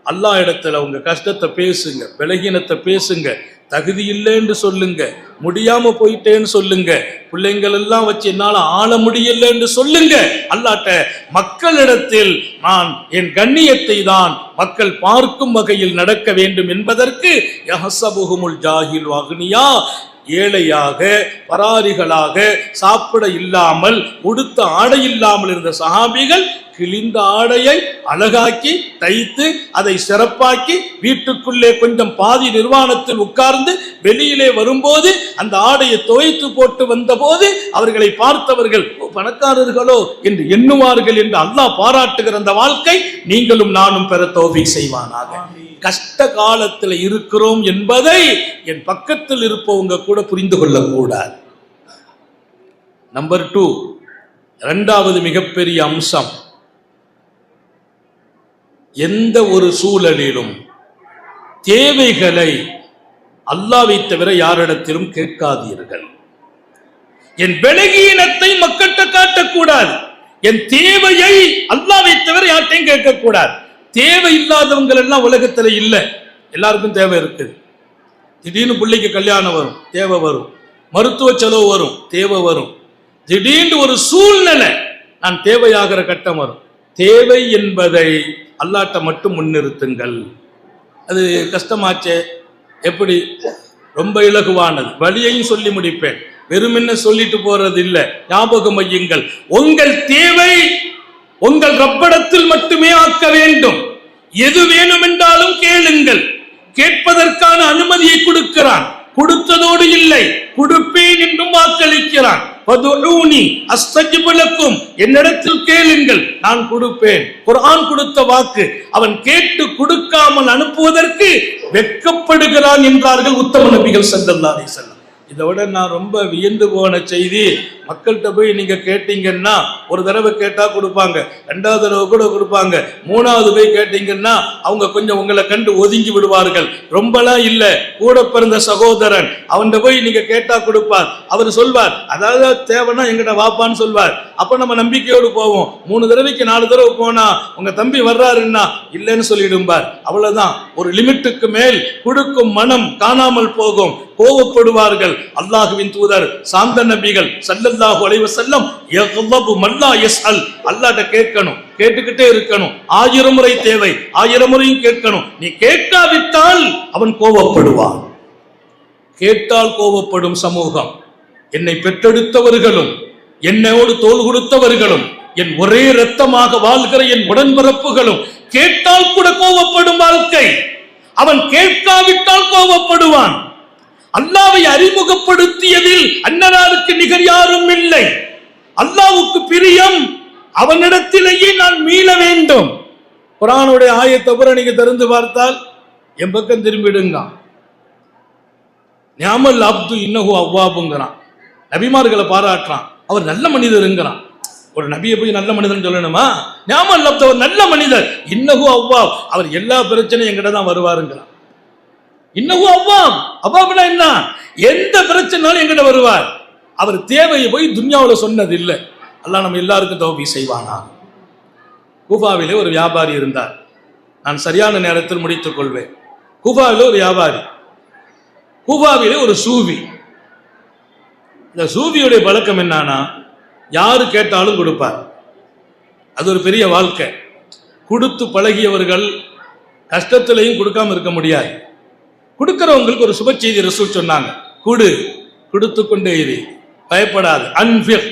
அல்லாஹ் இடத்துல உங்க கஷ்டத்தை பேசுங்க, பலகீனத்தை பேசுங்க. தகுதி இல்லைன்னு சொல்லுங்க, முடியாம போயிட்டேன்னு சொல்லுங்க, பிள்ளைங்கள் எல்லாம் வச்சு என்னால ஆள முடியலன்னு சொல்லுங்க. அல்லாட்ட மக்களிடத்தில் நான் என் கண்ணியத்தை தான் மக்கள் பார்க்கும் வகையில் நடக்க வேண்டும் என்பதற்கு யஹ்ஸபுஹுமுல் ஜாஹில் அக்னியா, ஏழையாக பராரிகளாக சாப்பிட இல்லாமல் உடுத்த ஆடை இல்லாமல் இருந்த சஹாபிகள் கிழிந்த ஆடையை அழகாக்கி தைத்து அதை சிறப்பாக்கி வீட்டுக்குள்ளே கொஞ்சம் பாதி நிர்வாணத்தில் உட்கார்ந்து வெளியிலே வரும்போது அந்த ஆடையை துவைத்து போட்டு வந்த போது அவர்களை பார்த்தவர்கள் பணக்காரர்களோ என்று எண்ணுவார்கள் என்று அல்லாஹ் பாராட்டுகிற அந்த வாழ்க்கை நீங்களும் நானும் பெற தௌஃபீக் செய்வானாக. கஷ்ட காலத்தில் இருக்கிறோம் என்பதை என் பக்கத்தில் இருப்பவங்க கூட புரிந்து கொள்ளக்கூடாது. நம்பர் 2, இரண்டாவது மிகப்பெரிய அம்சம், எந்த ஒரு சூழலிலும் தேவைகளை அல்லாஹ்வை தவிர யாரிடத்திலும் கேட்காதீர்கள். என் பலகீனத்தை மக்கள்கிட்ட காட்டக்கூடாது. என் தேவையை அல்லாஹ்வை தவிர யார்ட்டையும் கேட்கக்கூடாது. தேவை இல்லாதவங்க எல்லாம் உலகத்துல இல்ல, எல்லாருக்கும் தேவை இருக்குது. திடீர்னு பிள்ளைக்கு கல்யாணம் வரும், தேவை வரும். மருத்துவ செலவு வரும், தேவை வரும். திடீர்னு ஒரு சூழ்நிலை நான் தேவையாகிற கட்டம் வரும். தேவை என்பதை அல்லாட்ட மட்டும் முன்னிறுத்துங்கள். அது கஷ்டமாச்சே, எப்படி, ரொம்ப இலகுவானது. வழியையும் சொல்லி முடிப்பேன், வெறுமென்ன சொல்லிட்டு போறது இல்லை. ஞாபகம் வையுங்கள், உங்கள் தேவை உங்கள் ரப்படத்தில் மட்டுமே ஆக்க வேண்டும். எது வேணும் என்றாலும் கேளுங்கள். கேட்பதற்கான அனுமதியை கொடுக்கிறான். கொடுத்ததோடு இல்லை, கொடுப்பேன் என்றும் வாக்களிக்கிறான். என்னிடத்தில் கேளுங்கள், நான் கொடுப்பேன். குர்ஆன் கொடுத்த வாக்கு. அவன் கேட்டு கொடுக்காமல் அனுப்புவதற்கு வெட்கப்படுகிறான் என்றார்கள் உத்தம நபிகள் ஸல்லல்லாஹு அலைஹி வஸல்லம். இதை விட நான் ரொம்ப வியந்து போன செய்தி, மக்கள்கிட்ட போய் நீங்க கேட்டீங்கன்னா ஒரு தடவை கேட்டா கொடுப்பாங்க, 2வது தடவை கூட கொடுப்பாங்க, 3வது போய் கேட்டீங்கன்னா அவங்க கொஞ்சம் உங்களை கண்டு ஒதுங்கி விடுவார்கள். ரொம்பலாம் இல்ல, கூட பிறந்த சகோதரன், அவன்கிட்ட போய் நீங்க கேட்டா கொடுப்பார். அவர் சொல்வார், அதாவது தேவைன்னா எங்கிட்ட வாப்பான்னு சொல்வார். அப்ப நம்ம நம்பிக்கையோடு போவோம். 3 தடவைக்கு 4 தடவை போனா உங்க தம்பி வர்றாருன்னா இல்லைன்னு சொல்லிடும்பார். அவ்வளவுதான். ஒரு லிமிட்டுக்கு மேல் கொடுக்கும் மனம் காணாமல் போகும், கோவப்படுவார்கள். அல்லாஹ்வின் தூதர் சாந்த நபிகள் ஸல்லல்லாஹு அலைஹி வஸல்லம் யக்லபு மல்லா யஸ்அல், அல்லாஹ்ட்ட கேட்கணும், கேட்டுக்கிட்டே இருக்கணும். 1000 முறை தேவை, 1000 முறையும் கேட்கணும். நீ கேட்காவிட்டால் அவன் கோவப்படுவான். கேட்டால் கோவப்படும் சமூகம். என்னை பெற்றெடுத்தவர்களும் என்னோடு தோள் கொடுத்தவர்களும் என் ஒரே இரத்தமாக வாழ்கிற என் உடன்பிறப்புகளும் கேட்டால் கூட கோவப்படும் வாழ்க்கை. அவன் கேட்காவிட்டால் கோவப்படுவான். அல்லாஹ்வை அறிமுகப்படுத்தியதில் அன்னலாருக்கு நிகர் யாரும் இல்லை. அல்லாஹ்வுக்கு பிரியம், அவனிடத்திலேயே நான் மீள வேண்டும். குர்ஆனுடைய ஆயத்தை பூரா நீங்க திறந்து பார்த்தால் என் பக்கம் திரும்பிடுங்க. நிஅமல் அப்து இன்னஹு அவ்வாபுங்கிறான். நபிமார்களை பாராட்டுறான், அவர் நல்ல மனிதருங்கிறான். ஒரு நபியை போய் நல்ல மனிதன் சொல்லணுமா? நிஅமல் அப்து, அவர் நல்ல மனிதர். இன்னஹு அவ்வாப், அவர் எல்லா பிரச்சனையும் என்கிட்ட தான் வருவாருங்கிறான். இன்னஹு அவ்வாப், அவ்வாப்னா என்ன? எந்த பிரச்சனைனாலும் என்கிட்ட வருவார். அவர் தேவையை போய் துன்யாவில் சொன்னது இல்லை. அல்லாஹ் நம்ம எல்லாருக்கும் தௌஃபீக் செய்வானா. கூஃபாவிலே ஒரு வியாபாரி இருந்தார். நான் சரியான நேரத்தில் முடித்துக் கொள்வேன். கூஃபாவில் ஒரு வியாபாரி, கூஃபாவிலே ஒரு சூஃபி. இந்த சூஃபியுடைய பழக்கம் என்னன்னா, யாரு கேட்டாலும் கொடுப்பார். அது ஒரு பெரிய வாழ்க்கை. கொடுத்து பழகியவர்கள் கஷ்டத்திலையும் கொடுக்காம இருக்க முடியாது. கொடுக்கிறவங்களுக்கு ஒரு சுப செய்தி ரசூல் சொன்னாங்க, கொடுத்து கொண்டே இரு, பயப்படாது. அன்ஃபிக்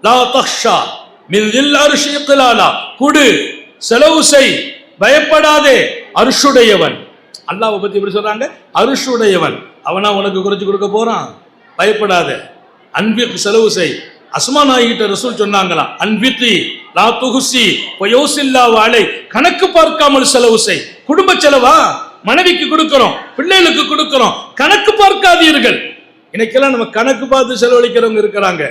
லா தக்ஷா மின் தில் அர்ஷி இக்லாலா, கொடு, செலவு செய், பயப்படாதே. அர்ஷுடையவன், அல்லாஹ்வை பத்தி எப்படி சொல்றாங்க? அர்ஷுடையவன், அவனா உனக்கு குறைச்சு கொடுக்க போறான், பயப்படாத. அன்பிக், செலவு செய். அஸ்மா நாயிட்ட ரசூல் சொன்னாங்களாம், அன்பித்தி லா துஹ்சி வயோசில்லா வாலை, கணக்கு பார்க்காமல் செலவு செய். குடும்ப செலவா, மனைவிக்கு கொடுக்கிறோம், பிள்ளைகளுக்கு கொடுக்கிறோம், கணக்கு பார்க்காதீர்கள். இன்னைக்கெல்லாம் நம்ம கணக்கு பார்த்து செலவழிக்கிறவங்க இருக்கிறாங்க.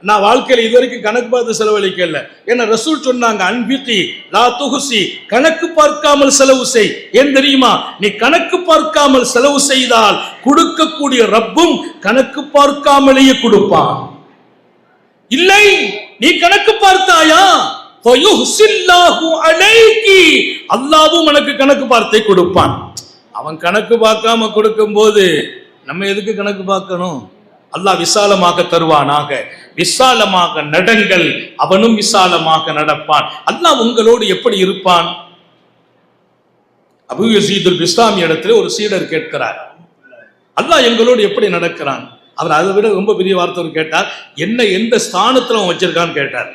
நான் வாழ்க்கையில இதுவரைக்கும் கணக்கு பார்த்து செலவழிக்கல. ஏன்னா ரசூல் சொன்னாங்க, அன்பித்தி லா துஹ்சி, கணக்கு பார்க்காமல் செலவு செய். ஏன் தெரியுமா? நீ கணக்கு பார்க்காமல் செலவு செய்தால் கொடுக்கக்கூடிய ரப்பும் கணக்கு பார்க்காமலேயே கொடுப்பான். இல்லை, நீ கணக்கு பார்த்தாயா, அல்லாஹ்வும் உனக்கு கணக்கு பார்த்தே கொடுப்பான். அவன் கணக்கு பார்க்காம கொடுக்கும் போது நம்ம எதுக்கு கணக்கு பார்க்கணும்? அல்லாஹ் விசாலமாக தருவானாக. விசாலமாக நடங்கள், அவனும் விசாலமாக நடப்பான். அல்லாஹ் உங்களோடு எப்படி இருப்பான்? அபூ யஸீதுல் பிஸ்தாமி இடத்துல ஒரு சீடர் கேட்கிறார், அல்லாஹ் எங்களோடு எப்படி நடக்கிறான்? அவர் அதை விட ரொம்ப பெரிய வார்த்தை கேட்டார், என்ன எந்த ஸ்தானத்துல அவன் வச்சிருக்கான்னு கேட்டார்.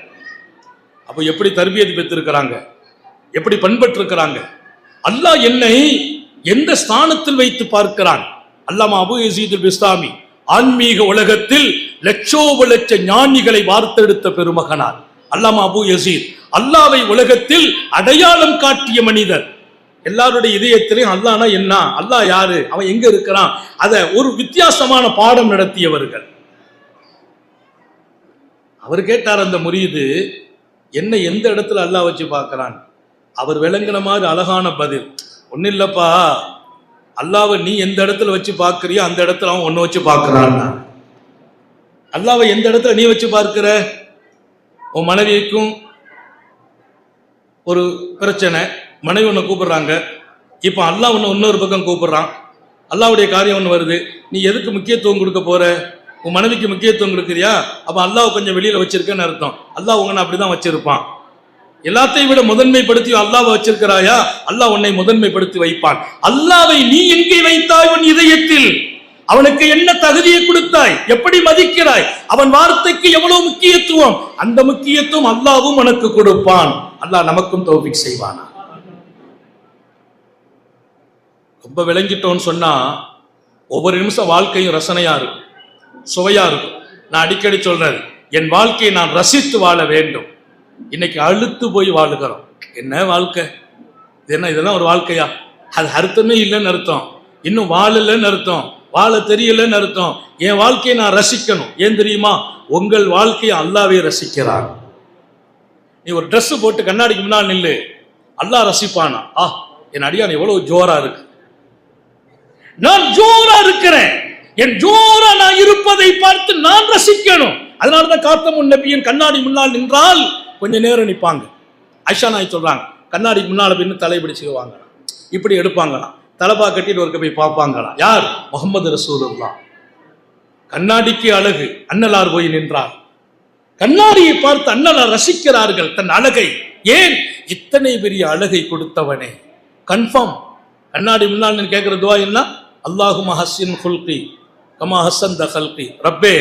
அப்போ எப்படி தர்பியத் பெற்றிருக்கிறாங்க, எப்படி பண்பட்டிருக்கிறாங்க. அல்லாஹ் என்னை எந்த ஸ்தானத்தில் வைத்து பார்க்கிறான்? அல்லாமா அபூ யஸீதுல் பிஸ்தாமி ஆன்மீக உலகத்தில் லட்சோப லட்ச ஞானிகளை வார்த்தெடுத்த பெருமகனார் அல்லாமா அபூ யஸீத். அல்லாஹ்வை உலகத்தில் அடையாளம் காட்டிய மனிதர். எல்லாருடைய இதயத்திலையும் அல்லாஹ்னா என்ன, அல்லாஹ் யாரு, அவன் எங்க இருக்கிறான், அத ஒரு வித்தியாசமான பாடம் நடத்தியவர்கள். அவர் கேட்டார், அந்த முரீது என்ன எந்த இடத்துல அல்லாஹ் வச்சு பார்க்கிறான்? அவர் விளங்கின மாதிரி அழகான பதில், ஒன்னும் இல்லப்பா, அல்லாஹ்வை நீ எந்த இடத்துல வச்சு பார்க்கிறியோ அந்த இடத்துல அவன் ஒன்னு வச்சு பார்க்கிறான். அல்லாஹ்வை எந்த இடத்துல நீ வச்சு பார்க்கிற? உன் மனைவிக்கும் ஒரு பிரச்சனை, மனைவி ஒன்று கூப்பிடுறாங்க, இப்போ அல்லாஹ் ஒன்று இன்னொரு பக்கம் கூப்பிடுறான், அல்லாஹ்வுடைய காரியம் ஒன்று வருது, நீ எதுக்கு முக்கியத்துவம் கொடுக்க போற? உன் மனைவிக்கு முக்கியத்துவம் கொடுக்குறியா? அப்போ அல்லாஹ் கொஞ்சம் வெளியில வச்சிருக்கேன்னு அர்த்தம். அல்லாஹ் உங்களை அப்படிதான் வச்சிருப்பான். எல்லாத்தையும் விட முதன்மைப்படுத்தி அல்லாஹ்வை வச்சிருக்கிறாயா, அல்லாஹ் உன்னை முதன்மைப்படுத்தி வைப்பான். அல்லாஹ்வை நீ எங்கே வைத்தாய்? உன் இதயத்தில். அவனுக்கு என்ன தகுதியை கொடுத்தாய், எப்படி மதிக்கிறாய், அவன் வார்த்தைக்கு எவ்வளவு முக்கியத்துவம், அந்த முக்கியத்துவம் அல்லாஹ்வும் உனக்கு கொடுப்பான். அல்லாஹ் நமக்கும் தௌஃபீக் செய்வானா. ரொம்ப விளங்கிட்டோன்னு சொன்னா ஒவ்வொரு நிமிஷம் வாழ்க்கையும் ரசனையா இருக்கும், சுவையா இருக்கும். நான் அடிக்கடி சொல்றது, என் வாழ்க்கையை நான் ரசித்து வாழ வேண்டும். இன்னைக்கு அழுத்து போய் வாழுகிறோம். என்ன வாழ்க்கை இது? என்ன இதெல்லாம் ஒரு வாழ்க்கையா? அது அர்த்தமே இல்லைன்னு அர்த்தம், இன்னும் வாழலன்னு அர்த்தம், வாழ தெரியலன்னு அர்த்தம். என் வாழ்க்கையை நான் ரசிக்கணும். ஏன் தெரியுமா? உங்கள் வாழ்க்கையை அல்லாஹ்வே ரசிக்கிறான். நீ ஒரு ட்ரெஸ் போட்டு கண்ணாடிக்கு முன்னால் நில்லு, அல்லாஹ் ரசிப்பானா? என் அடியான் எவ்வளவு ஜோரா இருக்கு, நான் ஜோரா இருக்கிறேன், என் ஜோரா நான் இருப்பதை பார்த்து நான் ரசிக்கணும். அதனாலதான் காத்தமுன் நபியின் கண்ணாடி முன்னால் நின்றால் கொஞ்ச நேரம் நிற்பாங்க. ஆயிஷா நாய் சொல்றாங்க, கண்ணாடிக்கு முன்னால பின்னு தலை பிடிச்சுக்குவாங்க, இப்படி எடுப்பாங்களாம், தலப்பா கட்டிட்டு ஒருக்க போய் பார்ப்பாங்களாம். யார்? முஹம்மது ரசூலுல்லாஹ். கண்ணாடிக்கு அழகு, அன்னலார் போய் நின்றார். கண்ணாடியை பார்த்து அன்னலார் ரசிக்கிறார்கள் தன் அழகை. ஏன்? இத்தனை பெரிய அழகை கொடுத்தவனே. கன்ஃபார்ம் கண்ணாடி முன்னால் கேட்கிற துவா என்ன? அல்லாஹும்ம ஹஸ்ஸின் குல்கி கமா ஹஸ்ஸன்த கல்கி. ரப்பே,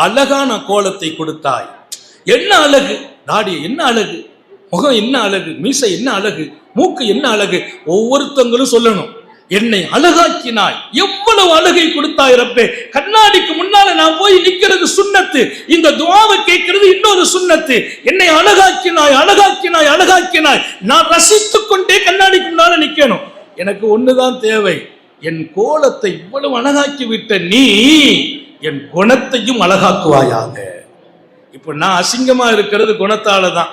அழகான கோலத்தை கொடுத்தாய். என்ன அழகு, தாடி என்ன அழகு, முகம் என்ன அழகு, மீசை என்ன அழகு, மூக்கு என்ன அழகு. ஒவ்வொருத்தங்களும் சொல்லணும், என்னை அழகாக்கினாய், எவ்வளவு அழகை கொடுத்தாய் ரப்பே. கண்ணாடிக்கு முன்னால நான் போய் நிக்கிறது சுன்னத்து, இந்த துஆவை கேட்கிறது இன்னொரு சுன்னத்து. என்னை அழகாக்கினாய், அழகாக்கினாய், அழகாக்கினாய். நான் ரசித்துக் கொண்டே கண்ணாடிக்கு முன்னால நிக்கணும். எனக்கு ஒண்ணுதான் தேவை, என் கோலத்தை இவ்வளவு அழகாக்கி விட்ட நீ என் குணத்தையும் அழகாக்குவாயாக. இப்ப நான் அசிங்கமா இருக்கிறது குணத்தால தான்.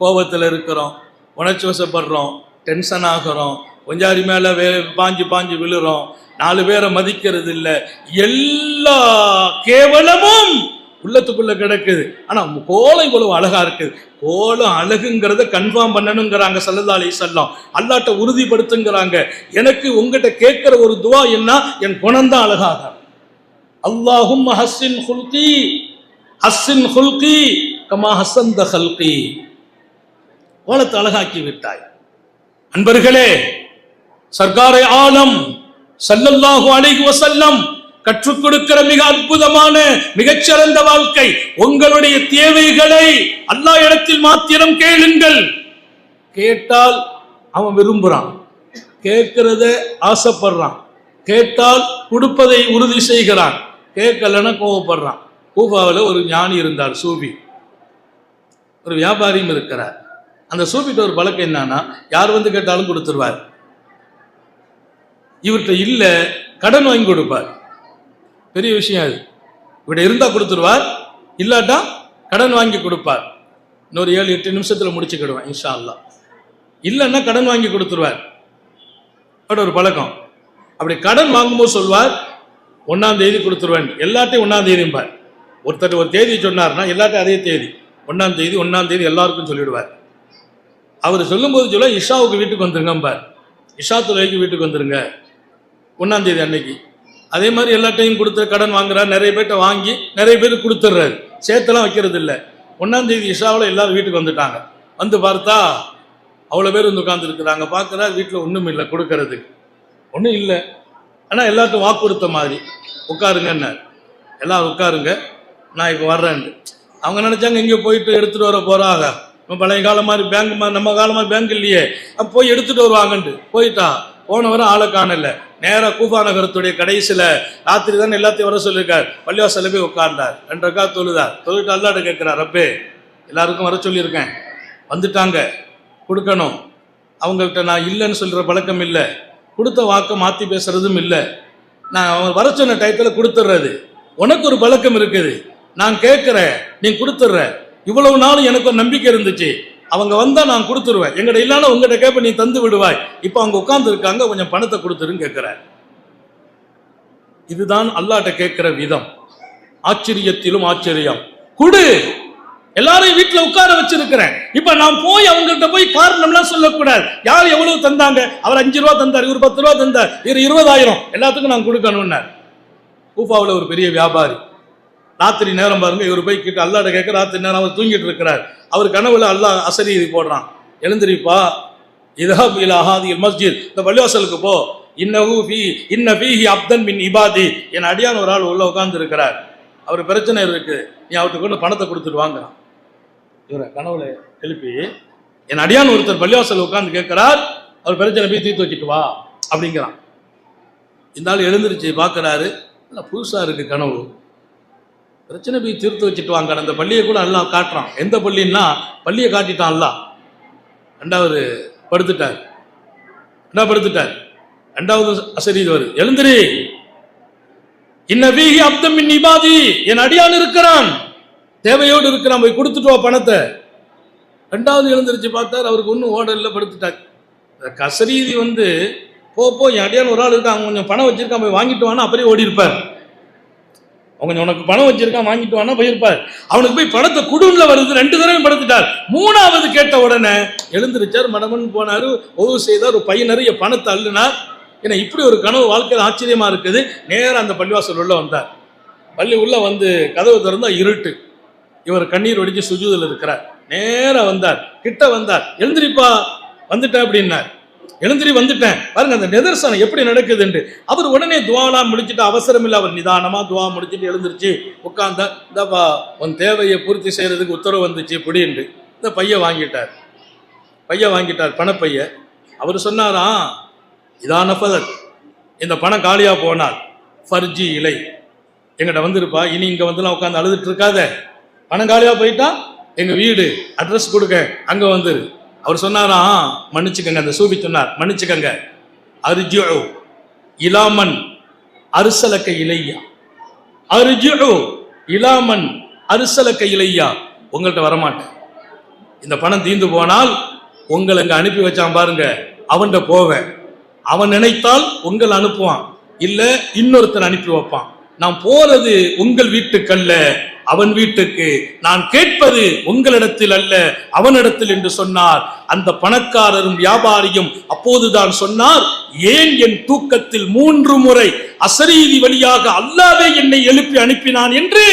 கோபத்தில் இருக்கிறோம், உணர்ச்சி வசப்படுறோம், டென்ஷன் ஆகிறோம், கொஞ்சாரி மேல பாஞ்சு பாஞ்சு விழுறோம், 4 பேரை மதிக்கிறது இல்லை. எல்லா கேவலமும் உள்ளத்துக்குள்ள கிடக்குது. ஆனா கோலம் இவ்வளவு அழகா இருக்குது. கோலம் அழகுங்கிறத கன்ஃபார்ம் பண்ணணுங்கிறாங்க ஸல்லல்லாஹு அலைஹி வஸல்லம். அல்லாஹ்ட்ட உறுதிப்படுத்துங்கிறாங்க. எனக்கு உங்ககிட்ட கேட்கிற ஒரு துவா என்ன, என் குணம்தான் அழகாக. அல்லாஹும்ம ஹஸ்ஸின் ஹுல்கி ஹஸ்ஸின் ஹுல்கி கமா ஹஸ்ஸன்த ஹல்கி. கோலத்தை அழகாக்கி விட்டாய். அன்பர்களே, சர்க்காரே ஆலம் ஸல்லல்லாஹு அலைஹி வஸல்லம் கற்றுக் கொடுக்கிற மிக அற்புதமான மிகச்சிறந்த வாழ்க்கை. உங்களுடைய தேவைகளை அல்லாஹ் இடத்தில் மாத்திரம் கேளுங்கள். கேட்டால் அவன் விரும்புறான், கேட்கிறத ஆசைப்படுறான், கேட்டால் கொடுப்பதை உறுதி செய்கிறான், கேட்கலன்னா கோவப்படுறான். கூஃபாவில் ஒரு ஞானி இருந்தார், சூஃபி, ஒரு வியாபாரியும் இருக்கிறார். அந்த சூஃபிட்ட ஒரு பழக்கம் என்னன்னா, யார் வந்து கேட்டாலும் கொடுத்துருவார். இவர்கிட்ட இல்ல, கடன் வாங்கி கொடுப்பார். பெரிய விஷயம் அது. இவட இருந்தா கொடுத்துருவார், இல்லாட்டா கடன் வாங்கி கொடுப்பார். இன்னொரு 7-8 நிமிஷத்துல முடிச்சுக்கிடுவேன் இன்ஷா அல்லாஹ். இல்லைன்னா கடன் வாங்கி கொடுத்துருவார். ஒரு பழக்கம். அப்படி கடன் வாங்கும்போது சொல்வார், 1ஆம் தேதி கொடுத்துருவேன். எல்லாத்தையும் 1ஆம் தேதிம்பார். ஒருத்தர் ஒரு தேதி சொன்னார்னா எல்லாத்தையும் அதே தேதி, 1ஆம் தேதி 1ஆம் தேதி எல்லாருக்கும் சொல்லிடுவார். அவர் சொல்லும்போது சொல்ல, இஷாவுக்கு வீட்டுக்கு வந்துருங்கம்பார். இஷா தொழுகைக்கு வீட்டுக்கு வந்துருங்க 1ஆம் தேதி அன்னைக்கு. அதே மாதிரி எல்லாத்தையும் கொடுத்து கடன் வாங்குறாரு. நிறைய பேர்ட்ட வாங்கி நிறைய பேருக்கு கொடுத்துட்றாரு. சேர்த்தெல்லாம் வைக்கிறது இல்லை. 1ஆம் தேதி இஷாவில் எல்லாரும் வீட்டுக்கு வந்துட்டாங்க. வந்து பார்த்தா அவ்வளோ பேர் வந்து உட்கார்ந்து இருக்கிறாங்க. பார்க்குறா, வீட்டில் ஒன்றும் இல்லை, கொடுக்கறதுக்கு ஒன்றும் இல்லை. ஆனால் எல்லாருக்கும் வாக்கு கொடுத்த மாதிரி உட்காருங்கன்னு. எல்லாரும் உட்காருங்க, நான் இப்போ வர்றேன்னு. அவங்க நினச்சாங்க இங்கே போயிட்டு எடுத்துகிட்டு வர போகிறாங்க. நம்ம பழைய காலம் மாதிரி பேங்க் மாதிரி, நம்ம காலம் மாதிரி பேங்க் இல்லையே, அப்போ போய் எடுத்துகிட்டு வருவாங்கன்ட்டு போயிட்டா. போனவரை ஆளை காணல. நேராக கூஃபா நகரத்துடைய கடைசியில் ராத்திரி தானே எல்லாத்தையும் வர சொல்லியிருக்கார். பள்ளிவாசல்ல போய் உட்கார்ந்தார். 2 ரக்காத் தொழுதார். தொழுட்டு அல்லாஹ்ட்ட கேட்கிறார், ரப்பே எல்லாருக்கும் வர சொல்லியிருக்கேன், வந்துட்டாங்க, கொடுக்கணும். அவங்கள்ட்ட நான் இல்லைன்னு சொல்கிற பழக்கம் இல்லை, கொடுத்த வாக்கை மாற்றி பேசுறதும் இல்லை. நான் அவங்க வர சொன்ன டயத்தில் கொடுத்துட்றது. உனக்கு ஒரு பழக்கம் இருக்குது, நான் கேட்குறேன், நீ கொடுத்துட்ற. இவ்வளவு நாளும் எனக்கு ஒரு நம்பிக்கை இருந்துச்சு, அவங்க வந்தா நான் கொடுத்துருவேன், எங்கட இல்லைன்னா உங்ககிட்ட கேட்ப, நீ தந்து விடுவாய். இப்போ அவங்க உட்கார்ந்து இருக்காங்க, கொஞ்சம் பணத்தை கொடுத்துருன்னு கேட்கிறார். இதுதான் அல்லாஹ்ட்ட கேட்கிற விதம். ஆச்சரியத்திலும் ஆச்சரியம். குடு, எல்லாரையும் வீட்டுல உட்கார வச்சிருக்கிறேன். இப்ப நான் போய் அவங்கள்ட்ட போய் காரணம்லாம் சொல்லக்கூடாது. யார் எவ்வளவு தந்தாங்க, அவர் 5 ரூபா தந்தார், இவர் 10 ரூபா தந்தார், இவர் 20,000, எல்லாத்துக்கும் நான் கொடுக்கணும்னார். கூஃபாவில் ஒரு பெரிய வியாபாரி. ராத்திரி நேரம் பாருங்க, இவர் போய் கிட்ட அல்லாஹ்ட்ட கேட்க. ராத்திரி நேரம் அவர் தூங்கிட்டு இருக்கிறார். அவர் கனவுல அல்லாஹ் அசரி போடுறான், எழுந்திரிப்பா, இதஹப் இலா ஹாதில் மஸ்ஜித், இந்த பள்ளிவாசலுக்கு போ, இன்ன ஃபீஹி அப்தன் மின் இபாதி, என் அடியான் ஒரு ஆள் உள்ள உட்கார்ந்து இருக்கிறார், அவர் பிரச்சனை இருக்கு, நீ அவர்கிட்ட கொண்டு பணத்தை கொடுத்துட்டு வாங்க. இவரை கனவுல எழுப்பி, என் அடியான் ஒருத்தர் பள்ளிவாசல் உட்கார்ந்து கேட்கிறார், அவர் பிரச்சனை போய் தீர்த்து வச்சுட்டு வா அப்படிங்கிறான். இந்த ஆள் எழுந்திருச்சு பார்க்கிறாரு, புதுசா இருக்கு கனவு. பிரச்சனை போய் தீர்த்து வச்சுட்டு வாங்க. அந்த பள்ளியை கூட எல்லாம் காட்டுறான். எந்த பள்ளின்னா பள்ளியை காட்டிட்டான் எல்லாம். ரெண்டாவது படுத்துட்டார். ரெண்டாவது அசரி வருது, எழுந்திரி, இன்ன ஃபீஹி அப்தன் மின் இபாதி, என் அடியான் இருக்கிறான், தேவையோடு இருக்கிறான், போய் கொடுத்துட்டு வா பணத்தை. ரெண்டாவது எழுந்திருச்சு பார்த்தார், அவருக்கு ஒன்றும் ஓட இல்லை, படுத்துட்டார். கசரீதி வந்து போ, என் அடியான் ஒரு ஆள் இருக்கான், கொஞ்சம் பணம் வச்சிருக்கான், போய் வாங்கிட்டு வானா அப்படியே ஓடி இருப்பார். அவங்க உனக்கு பணம் வச்சிருக்கான், வாங்கிட்டு வானா போயிருப்பார். அவனுக்கு போய் பணத்தை குடும்பல வருது. 2 தடவை படுத்துட்டார். 3வது கேட்ட உடனே எழுந்திருச்சார், மடமன் போனாரு, ஒவ்வொரு செய்தார், ஒரு பையன் நிறைய பணத்தை அள்ளினார். ஏன்னா இப்படி ஒரு கனவு வாழ்க்கையில் ஆச்சரியமா இருக்குது. நேரம் அந்த பள்ளிவாசல் உள்ள வந்தார். பள்ளி உள்ள வந்து கதவு திறந்தா இருட்டு. இவர் கண்ணீர் வடிச்சு சுஜூதில் இருக்கிறார். நேரம் வந்தார், கிட்ட வந்தார், எழுந்திரிப்பா, வந்துட்டேன் அப்படின்னார். எழுந்திரி, வந்துட்டேன். பாருங்க அந்த நிதர்சனம் எப்படி நடக்குதுன்னு. அவர் உடனே துவாலாம் முடிச்சுட்டு, அவசரம் இல்லை, அவர் நிதானமா துவா முடிச்சுட்டு எழுந்திருச்சு உட்கார்ந்தார். இந்தப்பா உன் தேவையை பூர்த்தி செய்யறதுக்கு உத்தரவு வந்துச்சு இப்படின்னு. இந்த பைய வாங்கிட்டார், பணப்பைய. அவர் சொன்னாராம், இதான பதத், இந்த பணம் காலியா போனால் ஃபர்ஜி இலை, எங்கிட்ட வந்துருப்பா, இனி இங்க வந்துலாம் உட்காந்து அழுதுட்டு இருக்காத, பணம் காலியா போயிட்டா எங்க வீடு அட்ரஸ் கொடுக்க, அங்க வந்துரு. அவர் சொன்னாராம், மன்னிச்சுக்கங்க, அந்த சூபி சொன்னார், மன்னிச்சுக்கங்க, அர்ஜிஉ இலாமன் அர்சலக இலையா, அர்ஜிஉ இலாமன் அர்சலக இலையா, உங்கள்கிட்ட வரமாட்டேன். இந்த பணம் தீந்து போனால் உங்களை அங்க அனுப்பி வச்சான் பாருங்க, அவன்கிட்ட போவேன். அவன் நினைத்தால் உங்களை அனுப்புவான், இல்ல இன்னொருத்தர் அனுப்பி வைப்பான். நான் போறது உங்கள் வீட்டுக்கல்ல, அவன் வீட்டுக்கு. நான் கேட்பது உங்களிடத்தில் அல்ல, அவனிடத்தில் என்று சொன்னார். அந்த பணக்காரரும் வியாபாரியும் அப்போதுதான் சொன்னார், ஏன் என் தூக்கத்தில் 3 முறை அசரீதி வழியாக அல்லாஹ்வே என்னை எழுப்பி அனுப்பினான் என்று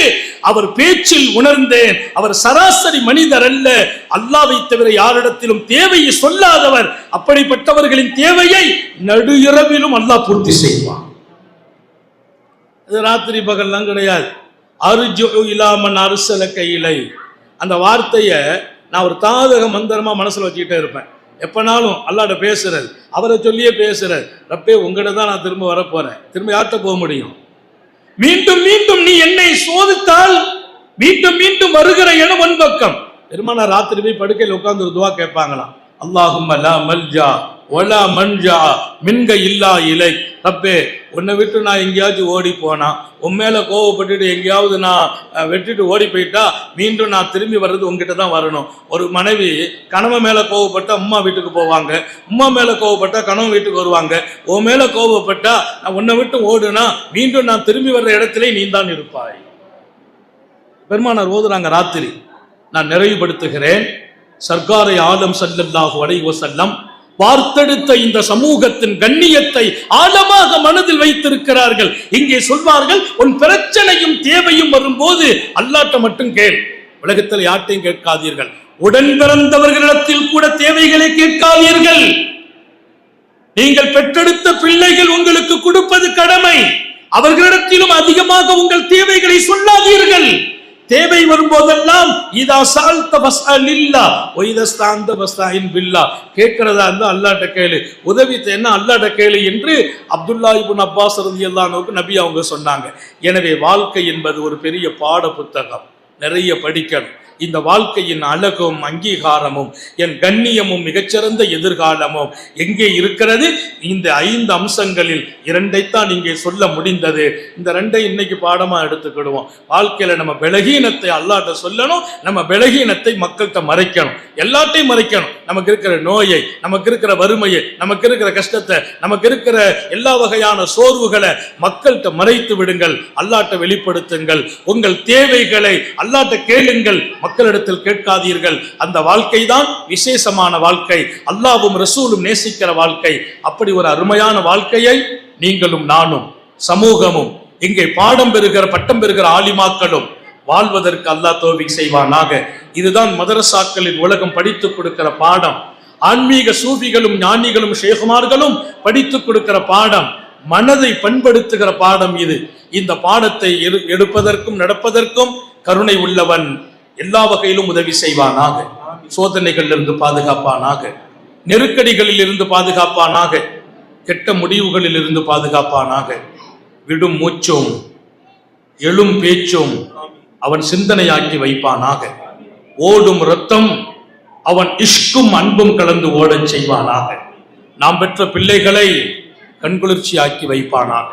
அவர் பேச்சில் உணர்ந்தேன். அவர் சராசரி மனிதர் அல்ல, அல்லாஹ்வை தவிர யாரிடத்திலும் தேவையை சொல்லாதவர். அப்படிப்பட்டவர்களின் தேவையை நடு இரவிலும் அல்லாஹ் பூர்த்தி செய்வான். அது ராத்திரி பகல்லாம் கிடையாது. அர்ஜு இலாமன் அரசலக்க இலை, அந்த வார்த்தையை நான் ஒரு தாதக மந்திரமா மனசுல வச்சுக்கிட்டே இருப்பேன். எப்பனாலும் அல்லாஹ்ட்ட பேசுறது, அவரை சொல்லியே பேசுறது. ரப்பே உங்ககிட்ட தான் நான் திரும்ப வரப்போறேன், திரும்ப யார்கிட்ட போக முடியும்? மீண்டும் மீண்டும் நீ என்னை சோதித்தால் மீண்டும் மீண்டும் வருகிற இடம் உன் பக்கம். பெருமானார் ராத்திரி போய் படுக்கையில் உட்கார்ந்து ஒரு துவா கேட்பாங்களாம். அல்லாஹும்ம லா மல்ஜா வலா மன்ஜா மின்க இல்லா இலை. ரப்பே, உன்னை விட்டு நான் எங்கேயாச்சும் ஓடி போனா, உன் மேல கோவப்பட்டுட்டு எங்கேயாவது நான் வெட்டிட்டு ஓடி போயிட்டா மீண்டும் நான் திரும்பி வர்றது உங்ககிட்ட தான் வரணும். ஒரு மனைவி கணவன் மேல கோவப்பட்டா அம்மா வீட்டுக்கு போவாங்க, அம்மா மேல கோவப்பட்டா கணவன் வீட்டுக்கு வருவாங்க. உன் மேல கோவப்பட்டா நான் உன்னை விட்டு ஓடுனா மீண்டும் நான் திரும்பி வர்ற இடத்துல நீ தான் இருப்பாய். பெருமானார் ஓதுறாங்க ராத்திரி. நான் நிறைவுபடுத்துகிறேன். சர்க்காரை ஆலம் ஸல்லல்லாஹு அலைஹி வஸல்லம் பார்த்தெடுத்த இந்த சமூகத்தின் கண்ணியத்தை ஆழமாக மனதில் வைத்திருக்கிறார்கள். இங்கே சொல்வார்கள், உன் பிரச்சனையும் தேவையும் வரும்போது அல்லாஹ்ட்ட மட்டும் கேள், உலகத்தில் யார்ட்டையும் கேட்காதீர்கள். உடன் பிறந்தவர்களிடத்தில் கூட தேவைகளை கேட்காதீர்கள். நீங்கள் பெற்றெடுத்த பிள்ளைகள் உங்களுக்கு கொடுப்பது கடமை. அவர்களிடத்திலும் அதிகமாக உங்கள் தேவைகளை சொல்லாதீர்கள். தேவை வரும்போதெல்லாம் இதா சால்த ஃபஸ்அலில்லா வ இதா ஸ்தஅந்த ஃபஸ்தஇன் பில்லா, கேட்கிறதா இருந்தா அல்லாஹ்ட்ட கேளு, உதவி தேவைன்னா அல்லாஹ்ட்ட கேளு என்று அப்துல்லா இப்னு அப்பாஸ் ரலியல்லாஹு அன்ஹுக்கு நபி அவங்க சொன்னாங்க. எனவே வாழ்க்கை என்பது ஒரு பெரிய பாட புத்தகம், நிறைய படிக்கணும். இந்த வாழ்க்கையின் அழகும் அங்கீகாரமும் என் கண்ணியமும் மிகச்சிறந்த எதிர்காலமும் எங்கே இருக்கிறது? இந்த 5 அம்சங்களில் 2ஐத்தான் இங்கே சொல்ல முடிந்தது. இந்த 2ஐ இன்னைக்கு பாடமா எடுத்துக்கிடுவோம். வாழ்க்கையில நம்ம பலகீனத்தை அல்லாஹ்ட்ட சொல்லணும், நம்ம பலகீனத்தை மக்கள்கிட்ட மறைக்கணும், எல்லாத்தையும் மறைக்கணும். நமக்கு இருக்கிற நோயை, நமக்கு இருக்கிற வறுமையை, நமக்கு இருக்கிற கஷ்டத்தை, நமக்கு இருக்கிற எல்லா வகையான சோர்வுகளை மக்கள்கிட்ட மறைத்து விடுங்கள், அல்லாஹ்ட்ட வெளிப்படுத்துங்கள். உங்கள் தேவைகளை அல்லாஹ்ட்ட கேளுங்கள், மக்களிடத்தில் கேட்காதீர்கள். அந்த வாழ்க்கை தான் விசேஷமான வாழ்க்கை, அல்லாஹ்வும் ரசூலும் நேசிக்கிற வாழ்க்கை. அப்படி ஒரு அருமையான வாழ்க்கையை நீங்களும் நானும் சமூகமும் இங்கே பாடம் பெறுகிற பட்டம் பெறுகிற ஆலிமாக்களும் வாழ்வதற்கு அல்லாஹ் தௌஃபீக் செய்வானாக. இதுதான் மதரசாக்களின் உலகம் படித்துக் கொடுக்கிற பாடம். ஆன்மீக சூஃபிகளும் ஞானிகளும் ஷேகுமார்களும் படித்துக் கொடுக்கிற பாடம், மனதை பண்படுத்துகிற பாடம் இது. இந்த பாடத்தை எடுப்பதற்கும் நடப்பதற்கும் கருணை உள்ளவன் எல்லா வகையிலும் உதவி செய்வானாக. சோதனைகளில் இருந்து பாதுகாப்பானாக, நெருக்கடிகளில் இருந்து பாதுகாப்பானாக, கெட்ட முடிவுகளில் இருந்து பாதுகாப்பானாக. விடும் மூச்சும் எழும் பேச்சும் அவன் சிந்தனையாக்கி வைப்பானாக. ஓடும் இரத்தம் அவன் இஷ்கும் அன்பும் கலந்து ஓடச் செய்வானாக. நாம் பெற்ற பிள்ளைகளை கண்குளிர்ச்சி ஆக்கி வைப்பானாக.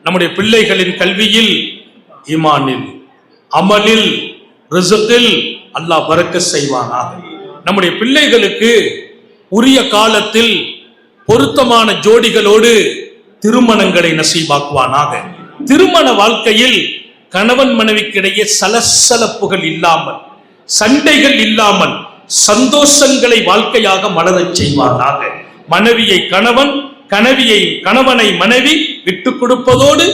நம்முடைய பிள்ளைகளின் கல்வியில், ஈமானில், அமலில், ரிஸ்கில் அல்லாஹ் பரக்கத் செய்வானாக. நம்முடைய பிள்ளைகளுக்கு உரிய காலத்தில் பொருத்தமான ஜோடிகளோடு திருமணங்களை நசீபாக்குவானாக. திருமண வாழ்க்கையில் கணவன் மனைவிக்கிடையே சலசலப்புகள் இல்லாமல், சண்டைகள் இல்லாமல் சந்தோஷங்களை வாழ்க்கையாக மலரச் செய்வானாக. மனைவியை கணவன், கணவனை மனைவி விட்டுக் கொடுப்பதோடு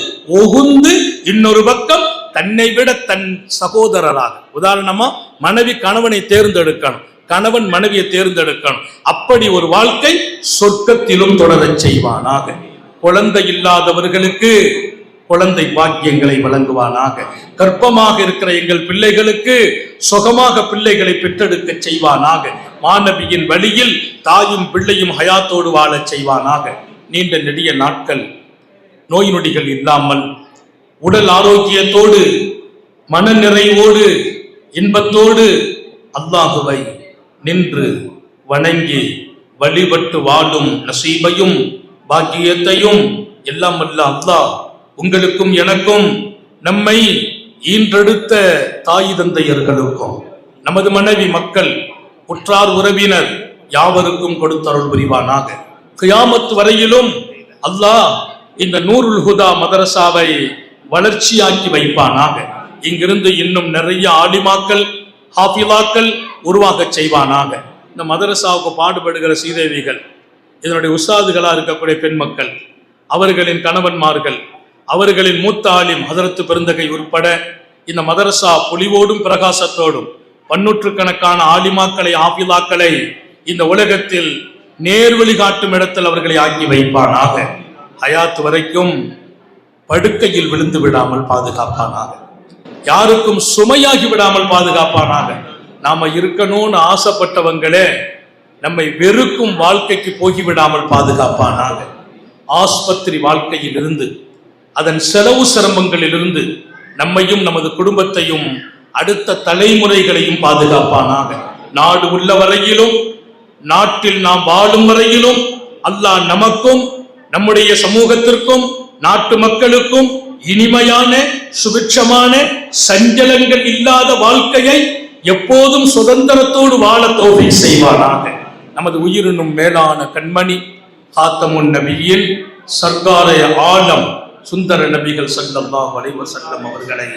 ஒகுந்து இன்னொரு பக்கம் தன்னை விட தன் சகோதரராக, உதாரணமா மனைவி கணவனை தேர்ந்தெடுக்கணும், கணவன் மனைவியை தேர்ந்தெடுக்கணும். அப்படி ஒரு வாழ்க்கை சொர்க்கத்திலும் தொடரச் செய்வானாக. குழந்தை இல்லாதவர்களுக்கு குழந்தை பாக்கியங்களை வழங்குவானாக. கர்ப்பமாக இருக்கிற எங்கள் பிள்ளைகளுக்கு சுகமாக பிள்ளைகளை பெற்றெடுக்க செய்வானாக. மாணவியின் வழியில் தாயும் பிள்ளையும் ஹயாத்தோடு வாழச் செய்வானாக. நீண்ட நெடிய நாட்கள் நோய் நொடிகள் இல்லாமல் உடல் ஆரோக்கியத்தோடு மன நிறைவோடு இன்பத்தோடு அல்லாஹுவை நின்று வணங்கி வழிபட்டு வாழும் நசீபையும் பாக்கியத்தையும் எல்லாம் வல்ல அல்லாஹ் உங்களுக்கும் எனக்கும், நம்மை ஈன்றெடுத்த தாய் தந்தையர்களுக்கும், நமது மனைவி மக்கள் உற்றார் உறவினர் யாவருக்கும் கொடுத்தருள் புரிவானாக. கியாமத் வரையிலும் அல்லாஹ் இந்த நூருல் ஹுதா மதரசாவை வளர்ச்சியாக்கி வைப்பானாக. இங்கிருந்து இன்னும் நிறைய ஆலிமாக்கள் ஹாஃபிலாக்கள் உருவாக செய்வானாக. இந்த மதரசாவுக்கு பாடுபடுகிற சீதேவிகள், இதனுடைய உஸ்தாதுகளா இருக்கக்கூடிய பெண் மக்கள், அவர்களின் கணவன்மார்கள், அவர்களின் மூத்த ஆலிம் ஹதரத்து பெருந்தகை உட்பட இந்த மதரசா பொலிவோடும் பிரகாசத்தோடும் பன்னூற்றுக்கணக்கான ஆலிமாக்களை ஆபிலாக்களை இந்த உலகத்தில் நேர்வழி காட்டும் இடத்தில் அவர்களை ஆக்கி வைப்பானாக. ஹயாத் வரைக்கும் படுக்கையில் விழுந்து விடாமல் பாதுகாப்பானாக. யாருக்கும் சுமையாகி விடாமல் பாதுகாப்பானாக. நாம இருக்கணும்னு ஆசைப்பட்டவங்களே நம்மை வெறுக்கும் வாழ்க்கைக்கு போகிவிடாமல் பாதுகாப்பானாக. ஆஸ்பத்திரி வாழ்க்கையில் இருந்து, அதன் செலவு சிரமங்களிலிருந்து நம்மையும் நமது குடும்பத்தையும் அடுத்த தலைமுறைகளையும் பாதுகாப்பானாக. நாடு உள்ள வரையிலும், நாட்டில் நாம் வாழும் வரையிலும் அல்லாஹ் நமக்கும் நம்முடைய சமூகத்திற்கும் நாட்டு மக்களுக்கும் இனிமையான சுபிட்சமான சஞ்சலங்கள் இல்லாத வாழ்க்கையை எப்போதும் சுதந்திரத்தோடு வாழ தௌஃபீக் செய்வானாக. நமது உயிரினும் மேலான கண்மணி காத்தமுன் நபியில் சர்க்கார ஆலம் சுந்தர நபிகள் ஸல்லல்லாஹு அலைஹி வஸல்லம் அவர்களை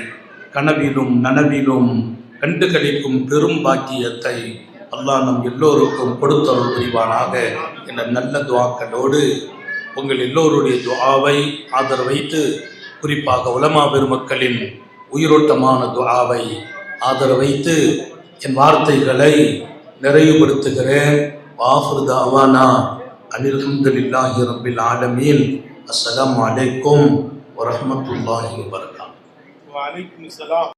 கனவிலும் நனவிலும் கண்டுகளிக்கும் பெரும் பாக்கியத்தை அல்லாஹ் நம் எல்லோருக்கும் கொடுத்தருள் புரிவானாக என்ற நல்ல துஆக்களோடு உங்கள் எல்லோருடைய துஆவை ஆதரவைத்து, குறிப்பாக உலமா பெருமக்களின் உயிரோட்டமான துஆவை ஆதரவைத்து என் வார்த்தைகளை நிறைவுபடுத்துகிறேன். வாஃபிரு தஅவானா அனில் ஹம்துலில்லாஹி ரப்பில் ஆலமீன். அஸ்ஸலாமு அலைக்கும் வரஹ்மத்துல்லாஹி வபரகாத்துஹு. வ அலைக்கும் ஸலாம்.